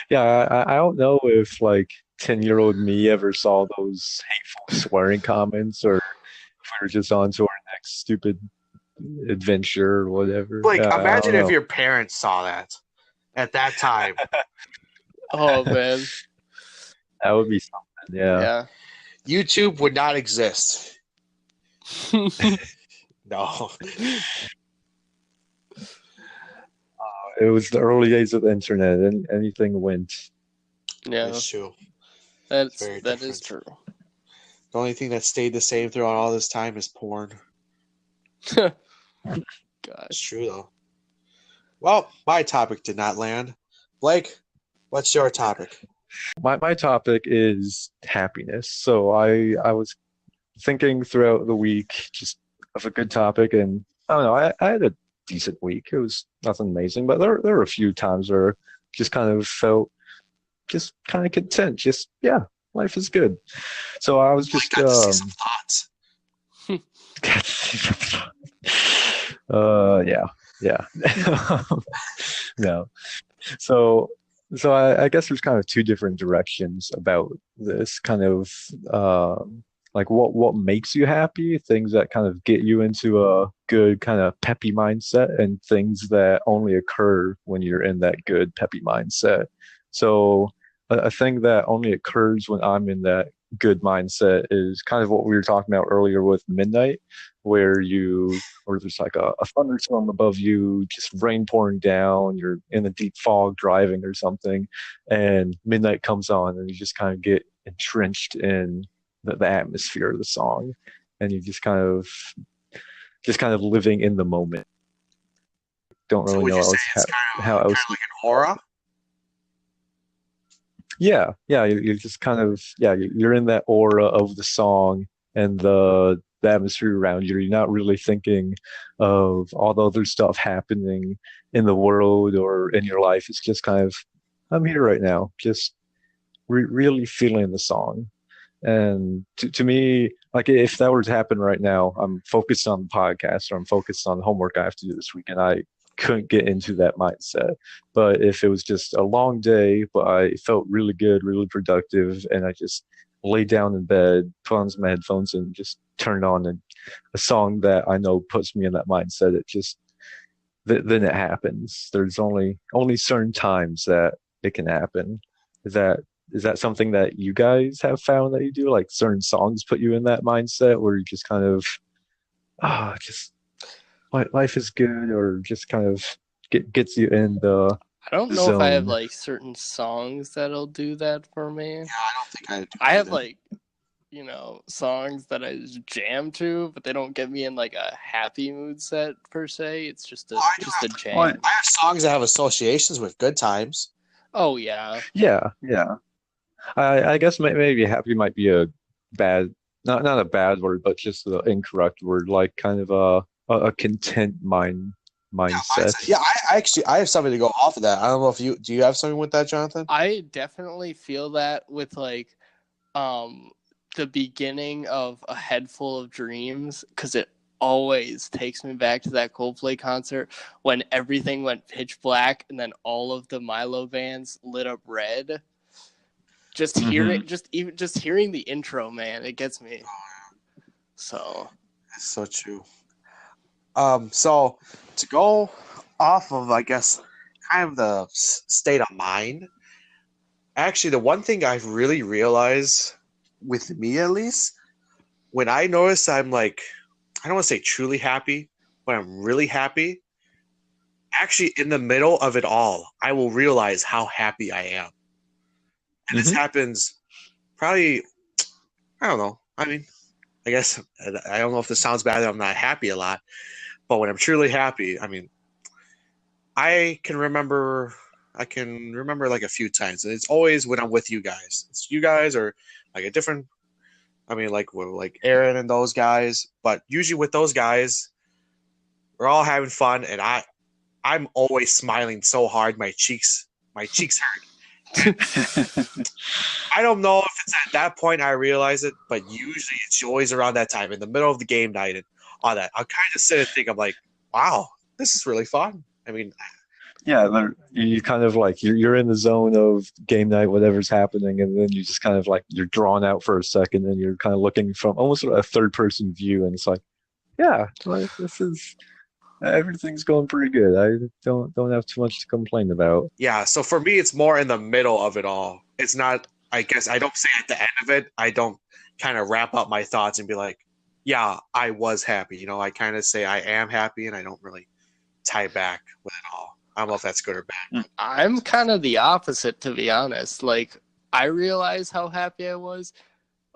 Yeah, I don't know if like 10-year-old me ever saw those hateful swearing comments, or if we were just on to our next stupid adventure or whatever. Like, Yeah, I imagine don't if know. your parents saw that at that time. Oh man. That would be something. Yeah. YouTube would not exist. No. It was the early days of the internet, and anything went. Yeah. That's true. That Very is different. true. The only thing that stayed the same throughout all this time is porn. Gosh. It's true, though. Well, my topic did not land. Blake, what's your topic? My topic is happiness. So I was thinking throughout the week just of a good topic, and I don't know, I had a decent week. It was nothing amazing, but there were a few times where just kind of felt just kind of content. Just, yeah, life is good. So I was just Got to see some thoughts. Yeah. No. So I guess there's kind of two different directions about this kind of like what makes you happy, things that kind of get you into a good kind of peppy mindset, and things that only occur when you're in that good peppy mindset. So a thing that only occurs when I'm in that good mindset is kind of what we were talking about earlier with midnight, where there's like a thunderstorm above you, just rain pouring down, you're in a deep fog driving or something, and midnight comes on, and you just kind of get entrenched in the atmosphere of the song, and you just kind of living in the moment. don't So really would know you say else it's how kind else. of like an aura? Yeah, yeah, you're just kind of you're in that aura of the song and the atmosphere around you. You're not really thinking of all the other stuff happening in the world or in your life. It's just kind of I'm here right now, just really feeling the song. And to me, like if that were to happen right now, I'm focused on the podcast or I'm focused on the homework I have to do this week, and I couldn't get into that mindset. But if it was just a long day, but I felt really good, really productive, and I just lay down in bed, put on some headphones, and just turn on a song that I know puts me in that mindset, it just then it happens. There's only certain times that it can happen. Is that is that something that you guys have found that you do? Like certain songs put you in that mindset where you just kind of just life is good, or just kind of gets you in the I don't know if I have zone. like certain songs that'll do that for me. Yeah, I don't think I do. I have either. like, songs that I just jam to, but they don't get me in like a happy mood set per se. It's just a jam. I have songs that have associations with good times. Oh yeah. Yeah, yeah. I guess maybe happy might be a bad, not a bad word, but just the incorrect word, like kind of a content mindset. Yeah, I have something to go off of that. I don't know if do you have something with that, Jonathan? I definitely feel that with like the beginning of A Head Full of Dreams, because it always takes me back to that Coldplay concert when everything went pitch black and then all of the Milo vans lit up red. Just hearing hearing the intro, man, it gets me. So That's so true. So to go off of, I guess, kind of the state of mind, actually, the one thing I've really realized with me, at least, when I notice I'm like, I don't want to say truly happy, but I'm really happy, actually, in the middle of it all, I will realize how happy I am. And this happens probably, I don't know. I mean, I guess, I don't know if this sounds bad that I'm not happy a lot, but when I'm truly happy, I mean, I can remember like a few times, and it's always when I'm with you guys. It's you guys or like a different, I mean, like Aaron and those guys, but usually with those guys, we're all having fun, and I'm always smiling so hard my cheeks hurt. I don't know if it's at that point I realize it, but usually it's always around that time in the middle of the game night and all that. I'll kind of sit and think, I'm like, wow, this is really fun. I mean, Yeah, you kind of like you're in the zone of game night, whatever's happening, and then you just kind of like you're drawn out for a second, and you're kind of looking from almost a third person view, and it's like, yeah, like this is everything's going pretty good. I don't have too much to complain about. yeah. So for me, it's more in the middle of it all. It's not. I guess I don't say at the end of it. I don't kind of wrap up my thoughts and be like, yeah, I was happy. You know, I kind of say I am happy, and I don't really tie back with it all. I don't know if that's good or bad. I'm kind of the opposite, to be honest. Like, I realized how happy I was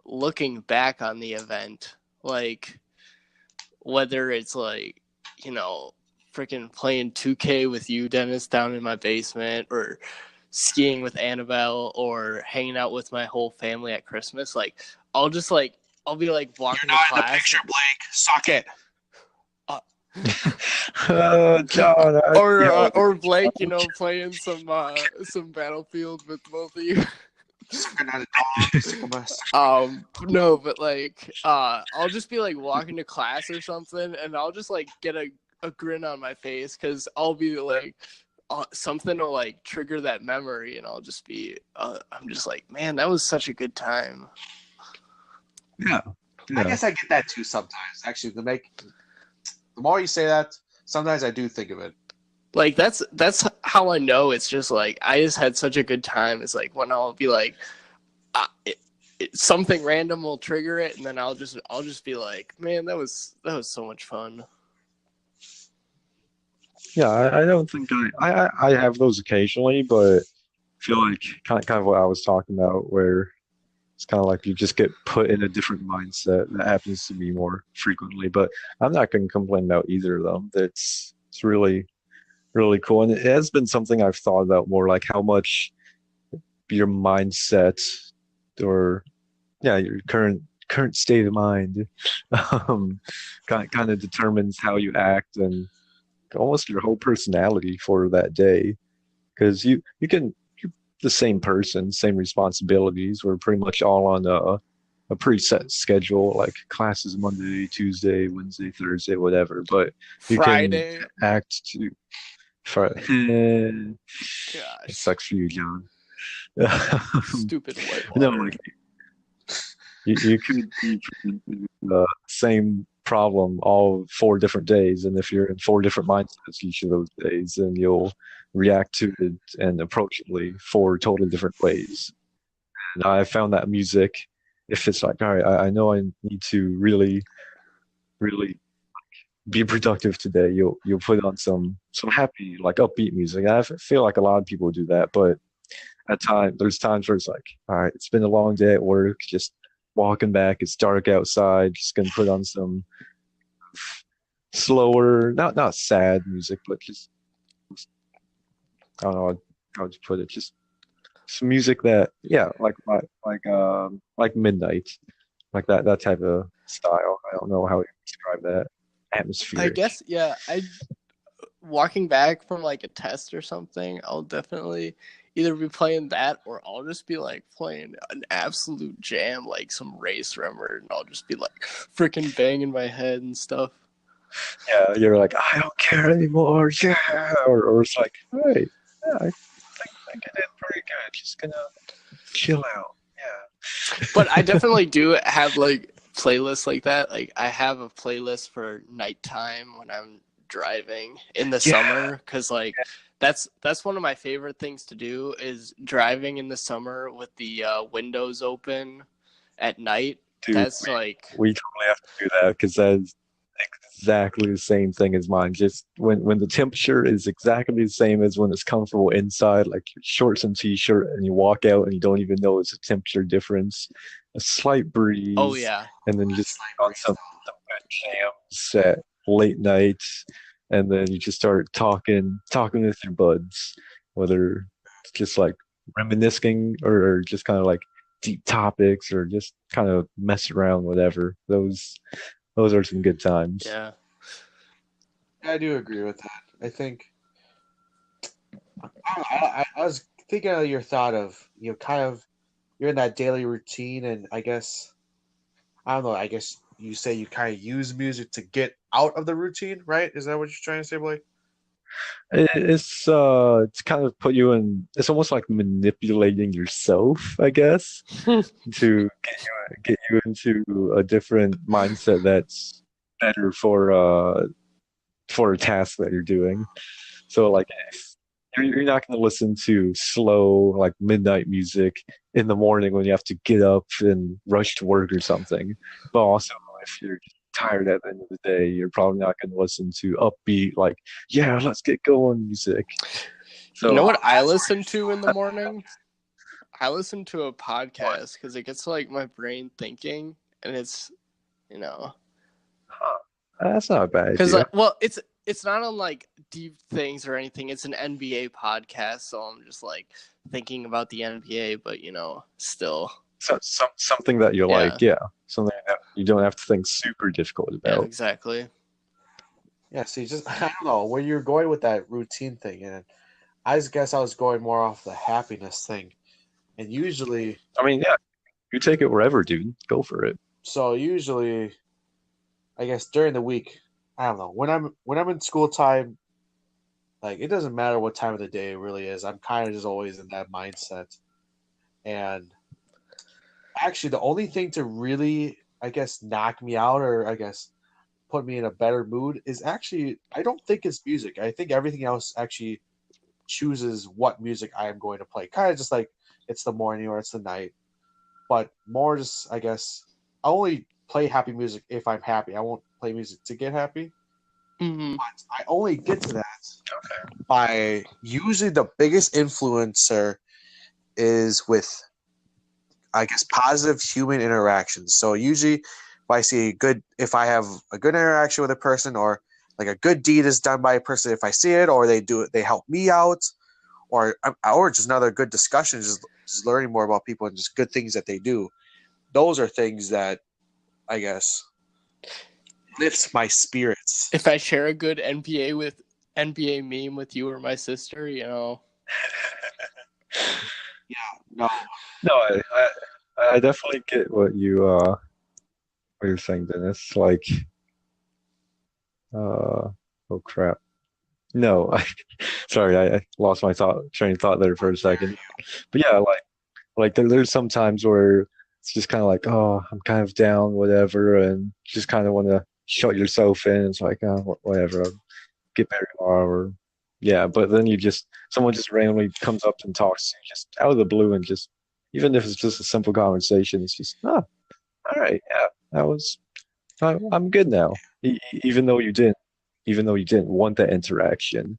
looking back on the event. Like, whether it's like, freaking playing 2K with you, Dennis, down in my basement, or skiing with Annabelle, or hanging out with my whole family at Christmas. Like, I'll be like walking You're not to in the class. picture, Blake. Suck it. John, Or Blake, playing some Battlefield with both of you. Sucking on a dog. No, but like, I'll just be like walking to class or something, and I'll just like get a grin on my face because I'll be like, something will like trigger that memory, and I'll just be, I'm just like, man, that was such a good time. Yeah. I guess I get that too sometimes. Actually, the more you say that, sometimes I do think of it. Like that's how I know it's just like I just had such a good time. It's like when I'll be like, something random will trigger it, and then I'll just be like, man, that was so much fun. Yeah, I don't think I have those occasionally, but I feel like kind of what I was talking about, where it's kind of like you just get put in a different mindset. That happens to me more frequently, but I'm not going to complain about either of them. It's really really cool. And it has been something I've thought about more, like how much your mindset or yeah, your current state of mind um kind of determines how you act and almost your whole personality for that day. Because you can you're the same person, same responsibilities. We're pretty much all on a preset schedule, like classes Monday, Tuesday, Wednesday, Thursday, whatever. But you can Friday. act to it Gosh, sucks for you, John. stupid No, Whitewater. like you could be presented with the same problem all 4 different days, and if you're in 4 different mindsets each of those days, then you'll react to it and approach it 4 totally different ways. And I found that music, if it's like, all right, I know I need to really be productive today, you'll put on some happy, like upbeat music. And I feel like a lot of people do that, but there's times where it's like, all right, it's been a long day at work, just walking back, it's dark outside, just gonna put on some slower, not sad music, but just I don't know how to put it, just some music that, yeah, like midnight, like that type of style. I don't know how to describe that. I Atmospheric. guess, yeah. I walking back from like a test or something, I'll definitely either be playing that or I'll just be like playing an absolute jam, like some race remmer, and I'll just be like freaking banging my head and stuff. Yeah, you're like, I don't care anymore. Yeah, or it's like, hey, yeah, I think I did pretty good. Just gonna chill out. Yeah. But I definitely do have like playlists like that. Like I have a playlist for nighttime when I'm driving in the Yeah, summer, because like that's one of my favorite things to do is driving in the summer with the windows open at night. dude, That's like, we totally have to do that because that's exactly the same thing as mine. Just when the temperature is exactly the same as when it's comfortable inside, like your shorts and t-shirt, and you walk out and you don't even know it's a temperature difference, a slight oh breeze, yeah. and then you just on some good jams at late nights, and then you just start talking with your buds, whether it's just like reminiscing or just kind of like deep topics or just kind of mess around, whatever. Those are some good times. Yeah. I do agree with that. I think I was thinking of your thought of kind of you're in that daily routine, and I guess I don't know. I guess you say you kind of use music to get out of the routine, right? Is that what you're trying to say, Blake? It's kind of put you in. It's almost like manipulating yourself, I guess, to get you into a different mindset that's better for a task that you're doing. So like if you're not going to listen to slow like midnight music in the morning when you have to get up and rush to work or something. But also if you're tired at the end of the day, you're probably not going to listen to upbeat like, yeah, let's get going music. You know So what I listen to in the morning? I listen to a podcast because it gets like my brain thinking, and it's, you know, huh, that's not a bad because idea. like, well, it's not on like deep things or anything. It's an NBA podcast, so I'm just like thinking about the NBA, but still, So, something that you yeah, like, yeah, something that you don't have to think super difficult yeah, about. exactly. Yeah. See, just I don't know where you're going with that routine thing, and I just guess I was going more off the happiness thing, and usually, I mean, yeah, you take it wherever, dude. Go for it. usually, I guess during the week, I don't know when I'm in school time. Like it doesn't matter what time of the day it really is. I'm kind of just always in that mindset. And actually, the only thing to really, I guess, knock me out or I guess put me in a better mood is actually, I don't think it's music. I think everything else actually chooses what music I am going to play. Kind of just like it's the morning or it's the night, but more just, I guess, I only play happy music if I'm happy. I won't play music to get happy. Mm-hmm. But I only get to that by usually the biggest influencer is with, I guess, positive human interactions. So usually if I have a good interaction with a person or like a good deed is done by a person if I see it, or they do it, they help me out, or just another good discussion, just learning more about people and just good things that they do. Those are things that I guess lifts my spirits. If I share a good NBA meme with you or my sister, No, No, I definitely get what you're saying, Dennis. Like, oh crap. No, sorry, I lost my train of thought there for a second. But yeah, like there's some times where it's just kind of like, oh, I'm kind of down, whatever, and just kind of want to shut yourself in. It's like, oh, whatever, I'll get better tomorrow, or yeah. But then someone just randomly comes up and talks to you just out of the blue, and just even if it's just a simple conversation, it's just, oh, all right, yeah, I'm good now. Even though you didn't want that interaction,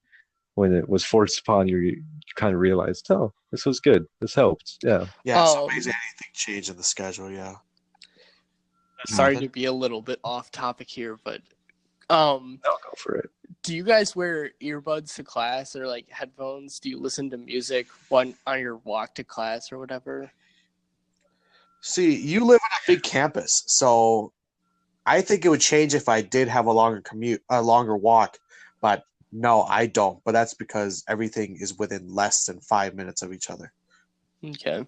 when it was forced upon you, you kind of realized, oh, this was good. This helped. Yeah. Yeah, if somebody's anything changed in the schedule, yeah. Sorry to be a little bit off topic here, but I'll go for it. do you guys wear earbuds to class or like headphones? Do you listen to music on your walk to class or whatever? See, you live on a big campus, so I think it would change if I did have a longer walk, but no, I don't. But that's because everything is within less than 5 minutes of each other. Okay.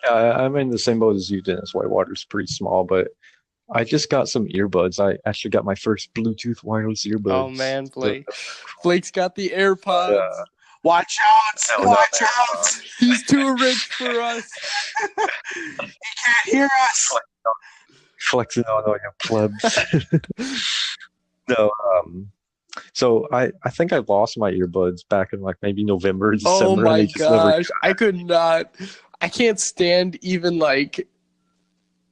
Yeah, I'm in the same boat as you, Dennis. Whitewater's pretty small, but I just got some earbuds. I actually got my first Bluetooth wireless earbuds. Oh man, Blake. Blake's got the AirPods. Watch out! Watch out! He's too rich for us. He can't hear us. Flexing on all your plebs. No, so I think I lost my earbuds back in like maybe November, December. Oh my and they just gosh, I can't stand even like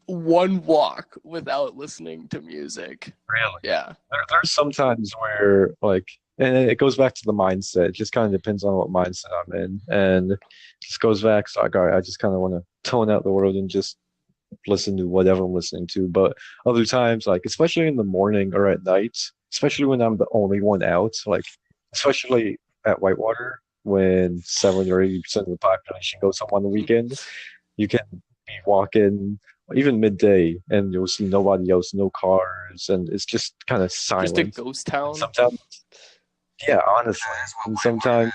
one walk without listening to music. Really? Yeah. There's sometimes where like, and it goes back to the mindset. It just kind of depends on what mindset I'm in, and it just goes back to like, all right, I just kind of want to tone out the world and just listen to whatever I'm listening to. But other times, like especially in the morning or at night, especially when I'm the only one out, like especially at Whitewater when 70 or 80% of the population goes home on the weekend, you can be walking even midday and you'll see nobody else, no cars, and it's just kind of silent. Just a ghost town. Sometimes, yeah, honestly, and sometimes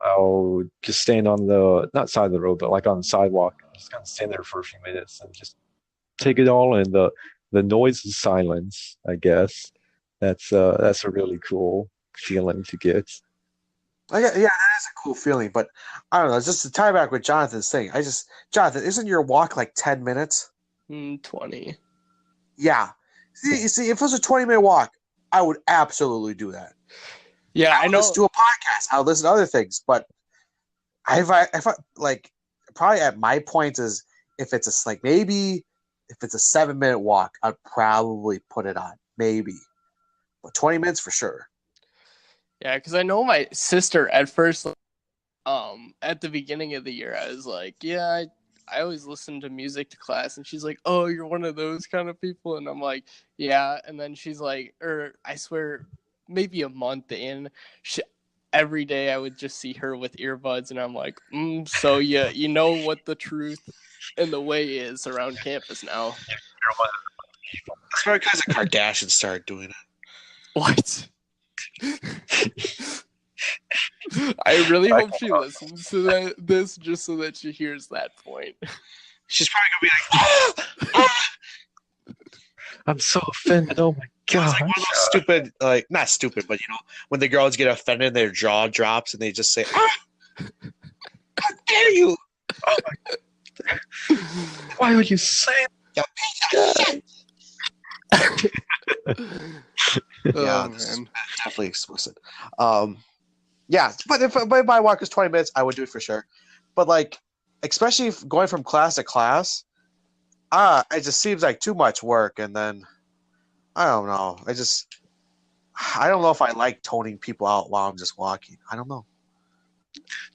I'll just stand on the not side of the road, but like on the sidewalk, just kind of stand there for a few minutes and just take it all in. The noise is silence, I guess. That's a really cool feeling to get. Yeah, that is a cool feeling, but I don't know. Just to tie back with Jonathan's thing, Jonathan, isn't your walk like 10 minutes? 20. Yeah. See, if it was a 20-minute walk, I would absolutely do that. Yeah, I know. Listen to a podcast. I'll listen to other things, but if I like, probably at my point is if it's a 7-minute walk, I'd probably put it on, maybe, but 20 minutes for sure. Yeah, because I know my sister at first, at the beginning of the year, I was like, yeah, I always listen to music to class, and she's like, oh, you're one of those kind of people, and I'm like, yeah, and then she's like, I swear, maybe a month in, every day I would just see her with earbuds, and I'm like, so yeah, you know what the truth and the way is around campus now. That's probably because the Kardashians started doing it. What? I really hope she listens to this just so that she hears that point. She's probably gonna be like, I'm so offended. Oh my god! It's like one of those stupid, like not stupid, but when the girls get offended, their jaw drops and they just say, "How dare you!" Oh my god! Why would you say that? Yeah, man. Definitely explicit. Yeah, but if my walk is 20 minutes, I would do it for sure. But like, especially if going from class to class, it just seems like too much work. And then I don't know. I don't know if I like toning people out while I'm just walking. I don't know.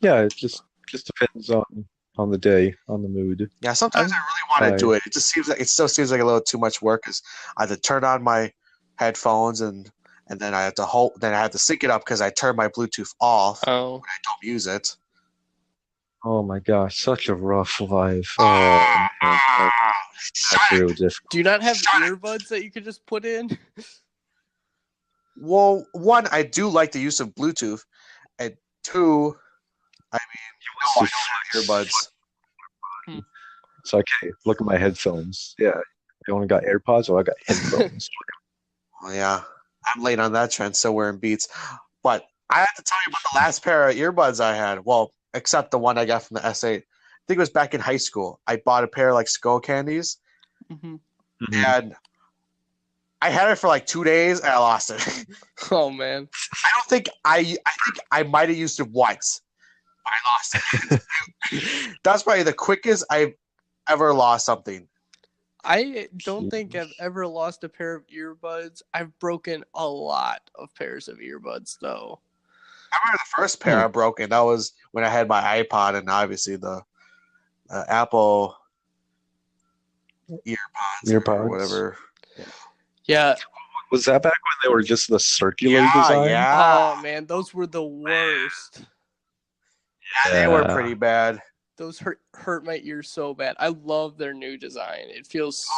Yeah, it just depends on the day, on the mood. Yeah, sometimes I really want to do it. It still seems like a little too much work because I have to turn on my headphones, and then I had to sync it up because I turned my Bluetooth off Oh, when I don't use it. Oh my gosh, such a rough life. Oh man, that's real difficult. do you not have earbuds that you could just put in? Well, one, I do like the use of Bluetooth, and two, I mean, no, I don't have earbuds. So okay, look at my headphones. Yeah, I only got AirPods or I got headphones. Oh, yeah, I'm late on that trend, still wearing Beats. But I have to tell you about the last pair of earbuds I had. Well, except the one I got from the S8. I think it was back in high school. I bought a pair of like Skull Candies, Mhm. and I had it for like 2 days, and I lost it. Oh man, I don't think I think I might have used it once. I lost it. That's probably the quickest I've ever lost something. I don't think I've ever lost a pair of earbuds. I've broken a lot of pairs of earbuds though. I remember the first pair I broke, and that was when I had my iPod and obviously the Apple earpods or whatever. Yeah. Was that back when they were just the circular design? Yeah. Oh man, those were the worst. Yeah, they were pretty bad. Those hurt my ears so bad. I love their new design. It feels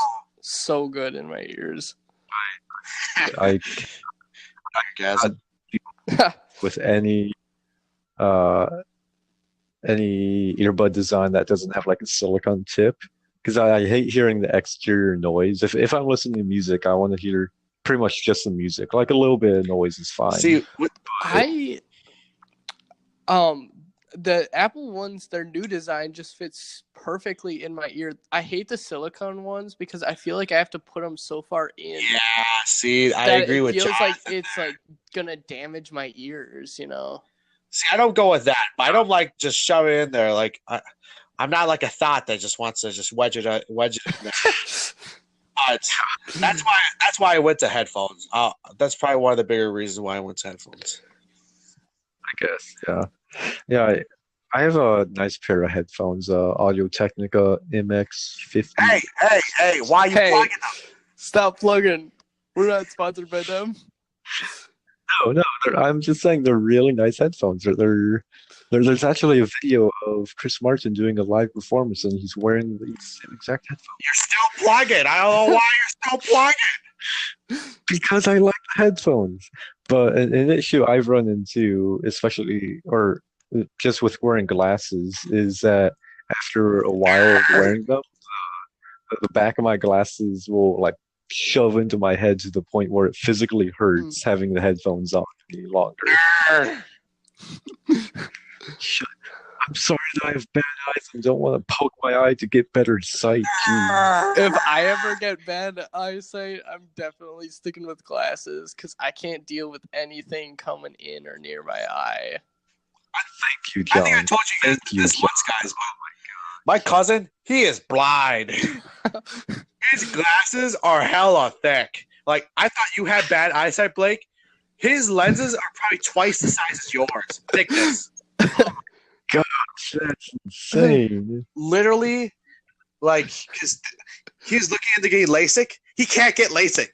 so good in my ears. I guess with any earbud design that doesn't have like a silicone tip, because I hate hearing the exterior noise. If I'm listening to music, I want to hear pretty much just the music. Like a little bit of noise is fine. See, the Apple ones, their new design just fits perfectly in my ear. I hate the silicone ones because I feel like I have to put them so far in. Yeah, see, I agree with you. It feels like it's like gonna damage my ears, you know. See, I don't go with that. I don't like just shove it in there. Like I'm not like a thought that just wants to just wedge it in there. But that's why I went to headphones. That's probably one of the bigger reasons why I went to headphones. I guess, yeah. I have a nice pair of headphones, Audio-Technica MX50. Hey! Why are you plugging them? Stop plugging. We're not sponsored by them. No, I'm just saying they're really nice headphones. There's actually a video of Chris Martin doing a live performance, and he's wearing these exact headphones. You're still plugging. I don't know why you're still plugging. Because I like the headphones. But an issue I've run into, especially or just with wearing glasses, is that after a while of wearing them, the back of my glasses will like shove into my head to the point where it physically hurts having the headphones on any longer. I'm sorry that I have bad eyes and don't want to poke my eye to get better sight. If I ever get bad eyesight, I'm definitely sticking with glasses because I can't deal with anything coming in or near my eye. Thank you, John. I think I told you this once, guys. My cousin, he is blind. His glasses are hella thick. Like, I thought you had bad eyesight, Blake. His lenses are probably twice the size as yours. Thickness. Gosh, that's insane. Literally, like, because he's looking into getting LASIK. He can't get LASIK.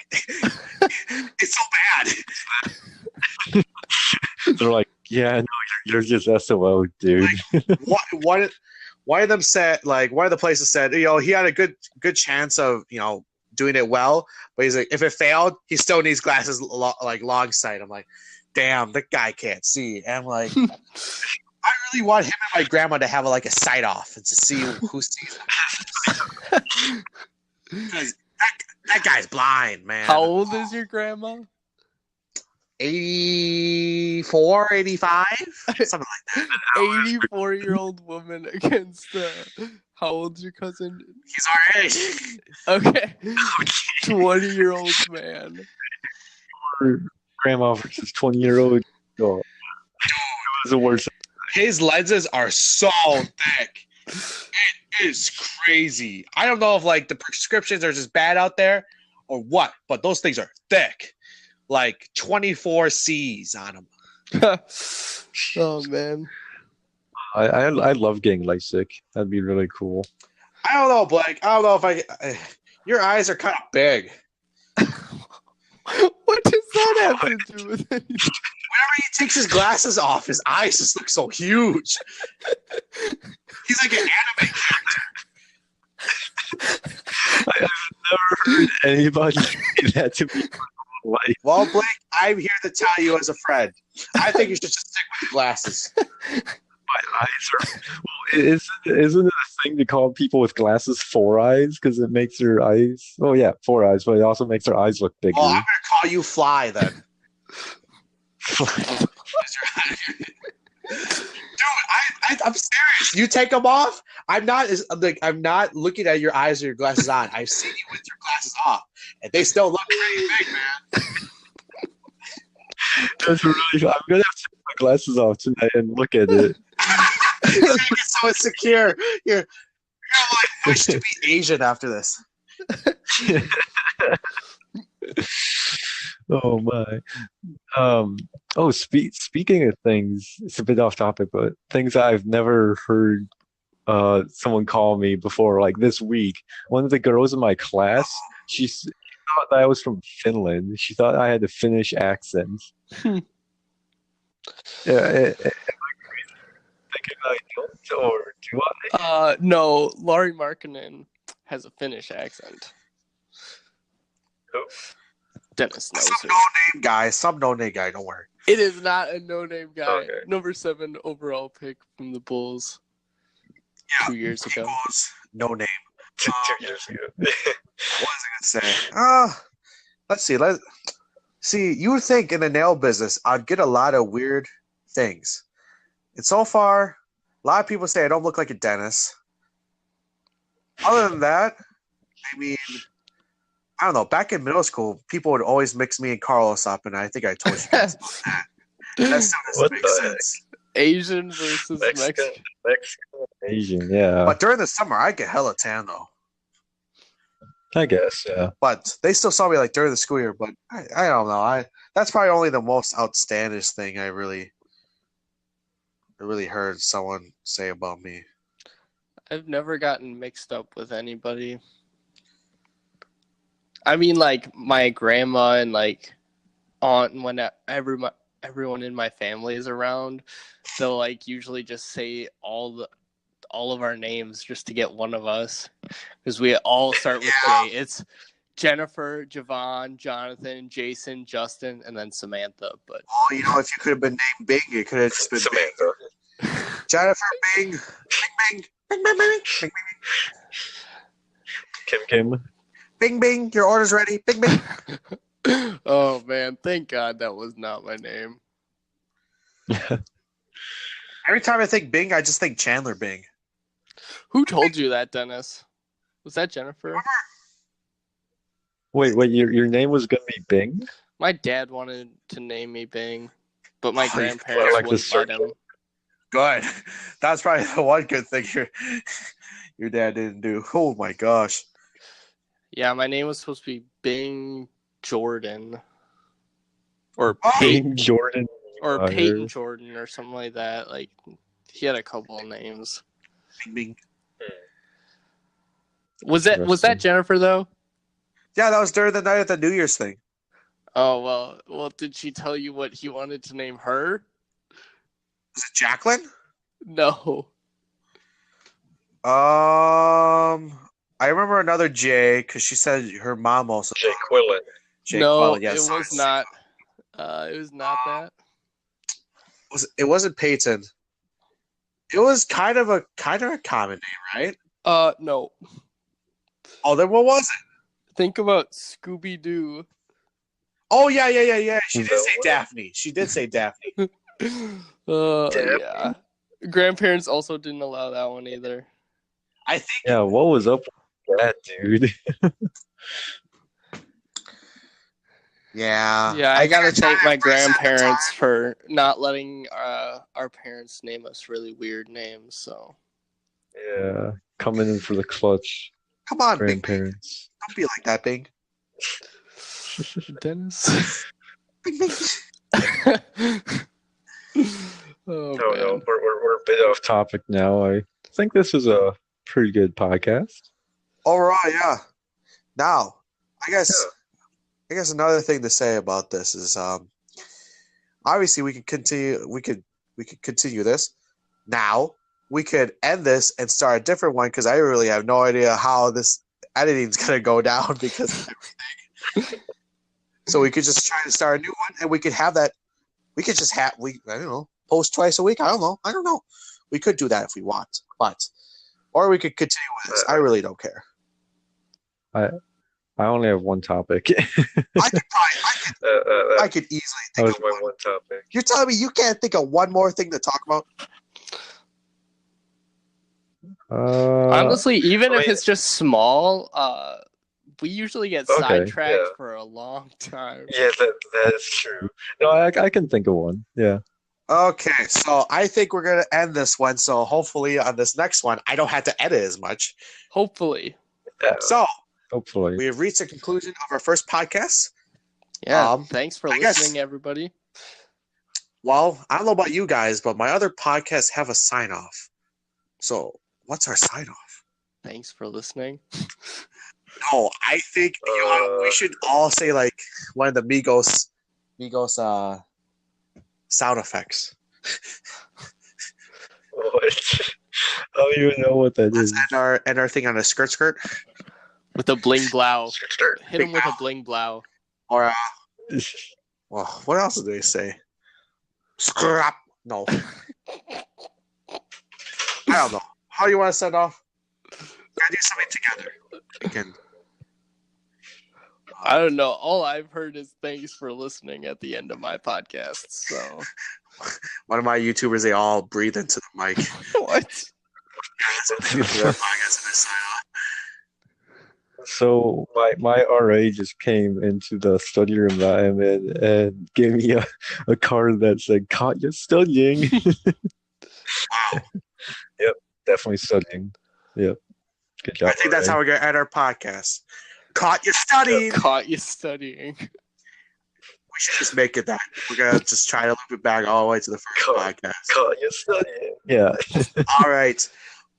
It's so bad. They're like, yeah, no, you're just SOL, dude. Like, one of them said, like, one of the places said, he had a good chance of, doing it well, but he's like, if it failed, he still needs glasses, like long sight. I'm like, damn, the guy can't see. And I'm like, I really want him and my grandma to have a sight off and to see who sees him. Because that guy's blind, man. How old is your grandma? 84, 85? Something like that. 84-year-old woman against how old's your cousin? He's our age. Okay. 20-year-old man. Grandma versus 20-year-old. Oh, it's the worst. His lenses are so thick. It is crazy. I don't know if the prescriptions are just bad out there or what, but those things are thick. Like 24 C's on them. Oh man. I love getting LASIK. That'd be really cool. I don't know, Blake. I don't know if your eyes are kind of big. have to do with anything? Whenever he takes his glasses off, his eyes just look so huge. He's like an anime character. I've never heard anybody say that to me in my whole life. Well, Blake, I'm here to tell you as a friend. I think you should just stick with your glasses. My eyes are. Well, isn't it a thing to call people with glasses four eyes because it makes their eyes? Oh yeah, four eyes, but it also makes their eyes look bigger. Well, I'm gonna call you Fly then. Dude, I'm serious. You take them off. I'm not looking at your eyes or your glasses on. I've seen you with your glasses off, and they still look pretty big, man. That's really. I'm gonna have to take my glasses off tonight and look at it. You're gonna get so insecure. You're like, I should be Asian after this. Oh my. Speaking of things, it's a bit off topic, but things I've never heard someone call me before, like this week. One of the girls in my class, she thought that I was from Finland. She thought I had a Finnish accent. Yeah, thinking I don't, or do I? No, Laurie Markkinen has a Finnish accent. Who? Dennis knows Some her. no-name guy. Some no-name guy. Don't worry. It is not a no-name guy. Okay. Number 7 overall pick from the Bulls. Yeah, 2 years ago. Bulls, no name. 2 years ago. What was I gonna say? Let's see. You would think in the nail business, I'd get a lot of weird things. And so far, a lot of people say I don't look like a dentist. Other than that, I mean, I don't know. Back in middle school, people would always mix me and Carlos up, and I think I told you guys about that. That still doesn't What make the sense. Asian versus Mexican. Mexican, Asian, yeah. But during the summer, I get hella tan though. I guess, yeah. But they still saw me like during the school year. But I don't know. That's probably only the most outstanding thing I really heard someone say about me. I've never gotten mixed up with anybody. I mean, like my grandma and like aunt, and when everyone in my family is around, they'll like usually just say all of our names just to get one of us, because we all start with J. It's Jennifer, Javon, Jonathan, Jason, Justin, and then Samantha. But if you could have been named Bing, it could have just been Samantha. Bing. Jennifer Bing, Bing, Bing, Bing, Bing, Bing, Bing, Bing. Kim. Bing, Bing, your order's ready. Bing, Bing. oh man, thank God that was not my name. Every time I think Bing, I just think Chandler Bing. Who told you that, Dennis? Was that Jennifer? Wait, your name was gonna be Bing? My dad wanted to name me Bing, but my grandparents like the wouldn't let circle? him. Good. That's probably the one good thing your dad didn't do. Oh my gosh. Yeah, my name was supposed to be Bing Jordan. Or Bing Jordan. Or Peyton Jordan or something like that. Like, he had a couple of names. Bing, Bing. Was that Jennifer though? Yeah, that was during the night at the New Year's thing. Oh well. Did she tell you what he wanted to name her? Was it Jacqueline? No. I remember another J because she said her mom also. Jay Quillen. No, Quillen, yes. it was not. It was not that. It wasn't Peyton. It was kind of a common name, right? No. Oh, then what was it? Think about Scooby Doo. Oh yeah. She did say Daphne. Yeah. Grandparents also didn't allow that one either. I think. Yeah, what was up with that, dude? Yeah. Yeah, I gotta thank my grandparents for not letting our parents name us really weird names. So. Yeah, coming in for the clutch. Come on, Bing. Grandparents. Don't be like that, Bing. Dennis. Bing, Bing. Oh, No, man. Oh, we're a bit off topic now. I think this is a pretty good podcast. All right, yeah. Now, I guess I guess another thing to say about this is obviously we could continue. We could continue this now. We could end this and start a different one because I really have no idea how this editing is going to go down because of everything. So we could just try to start a new one, and we could have that. We could just have I don't know, post twice a week. I don't know. We could do that if we want, or we could continue with this. I really don't care. I only have one topic. I could easily That think was of my one. one topic. You're telling me you can't think of one more thing to talk about? Honestly, even I if mean- it's just small, we usually get Okay, sidetracked yeah. for a long time. Yeah, that is true. No, I can think of one. Yeah. Okay, so I think we're gonna end this one. So hopefully on this next one, I don't have to edit as much. Hopefully. Yeah, So hopefully. we have reached the conclusion of our first podcast. Yeah. Thanks for I guess- listening, everybody. Well, I don't know about you guys, but my other podcasts have a sign off. So what's our sign off? Thanks for listening. No, I think we should all say like one of the Migos sound effects. What? I don't even know what that Let's is. end our thing on a skirt, With a bling blow. Skirt. Hit him with a bling blow. or well, what else did they say? Scrap. No, I don't know. How do you want to send off? Gotta do something together. Again. I don't know. All I've heard is thanks for listening at the end of my podcast. So One of my YouTubers, they all breathe into the mic. what? That's what they do for their podcast and they sign off. So my RA just came into the study room that I'm in and gave me a card that said "Caught you studying." Wow. Definitely studying. Yep. Good job. I think that's how we're gonna end our podcast. Caught you studying. Caught you studying. We should just make it that. We're gonna just try to loop it back all the way to the first podcast. Caught you studying. Yeah. All right.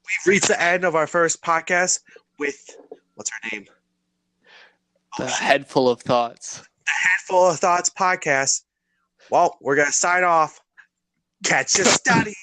We've reached the end of our first podcast with what's her name? The Head Full of Thoughts. The Handful of Thoughts podcast. Well, we're gonna sign off. Catch you studying.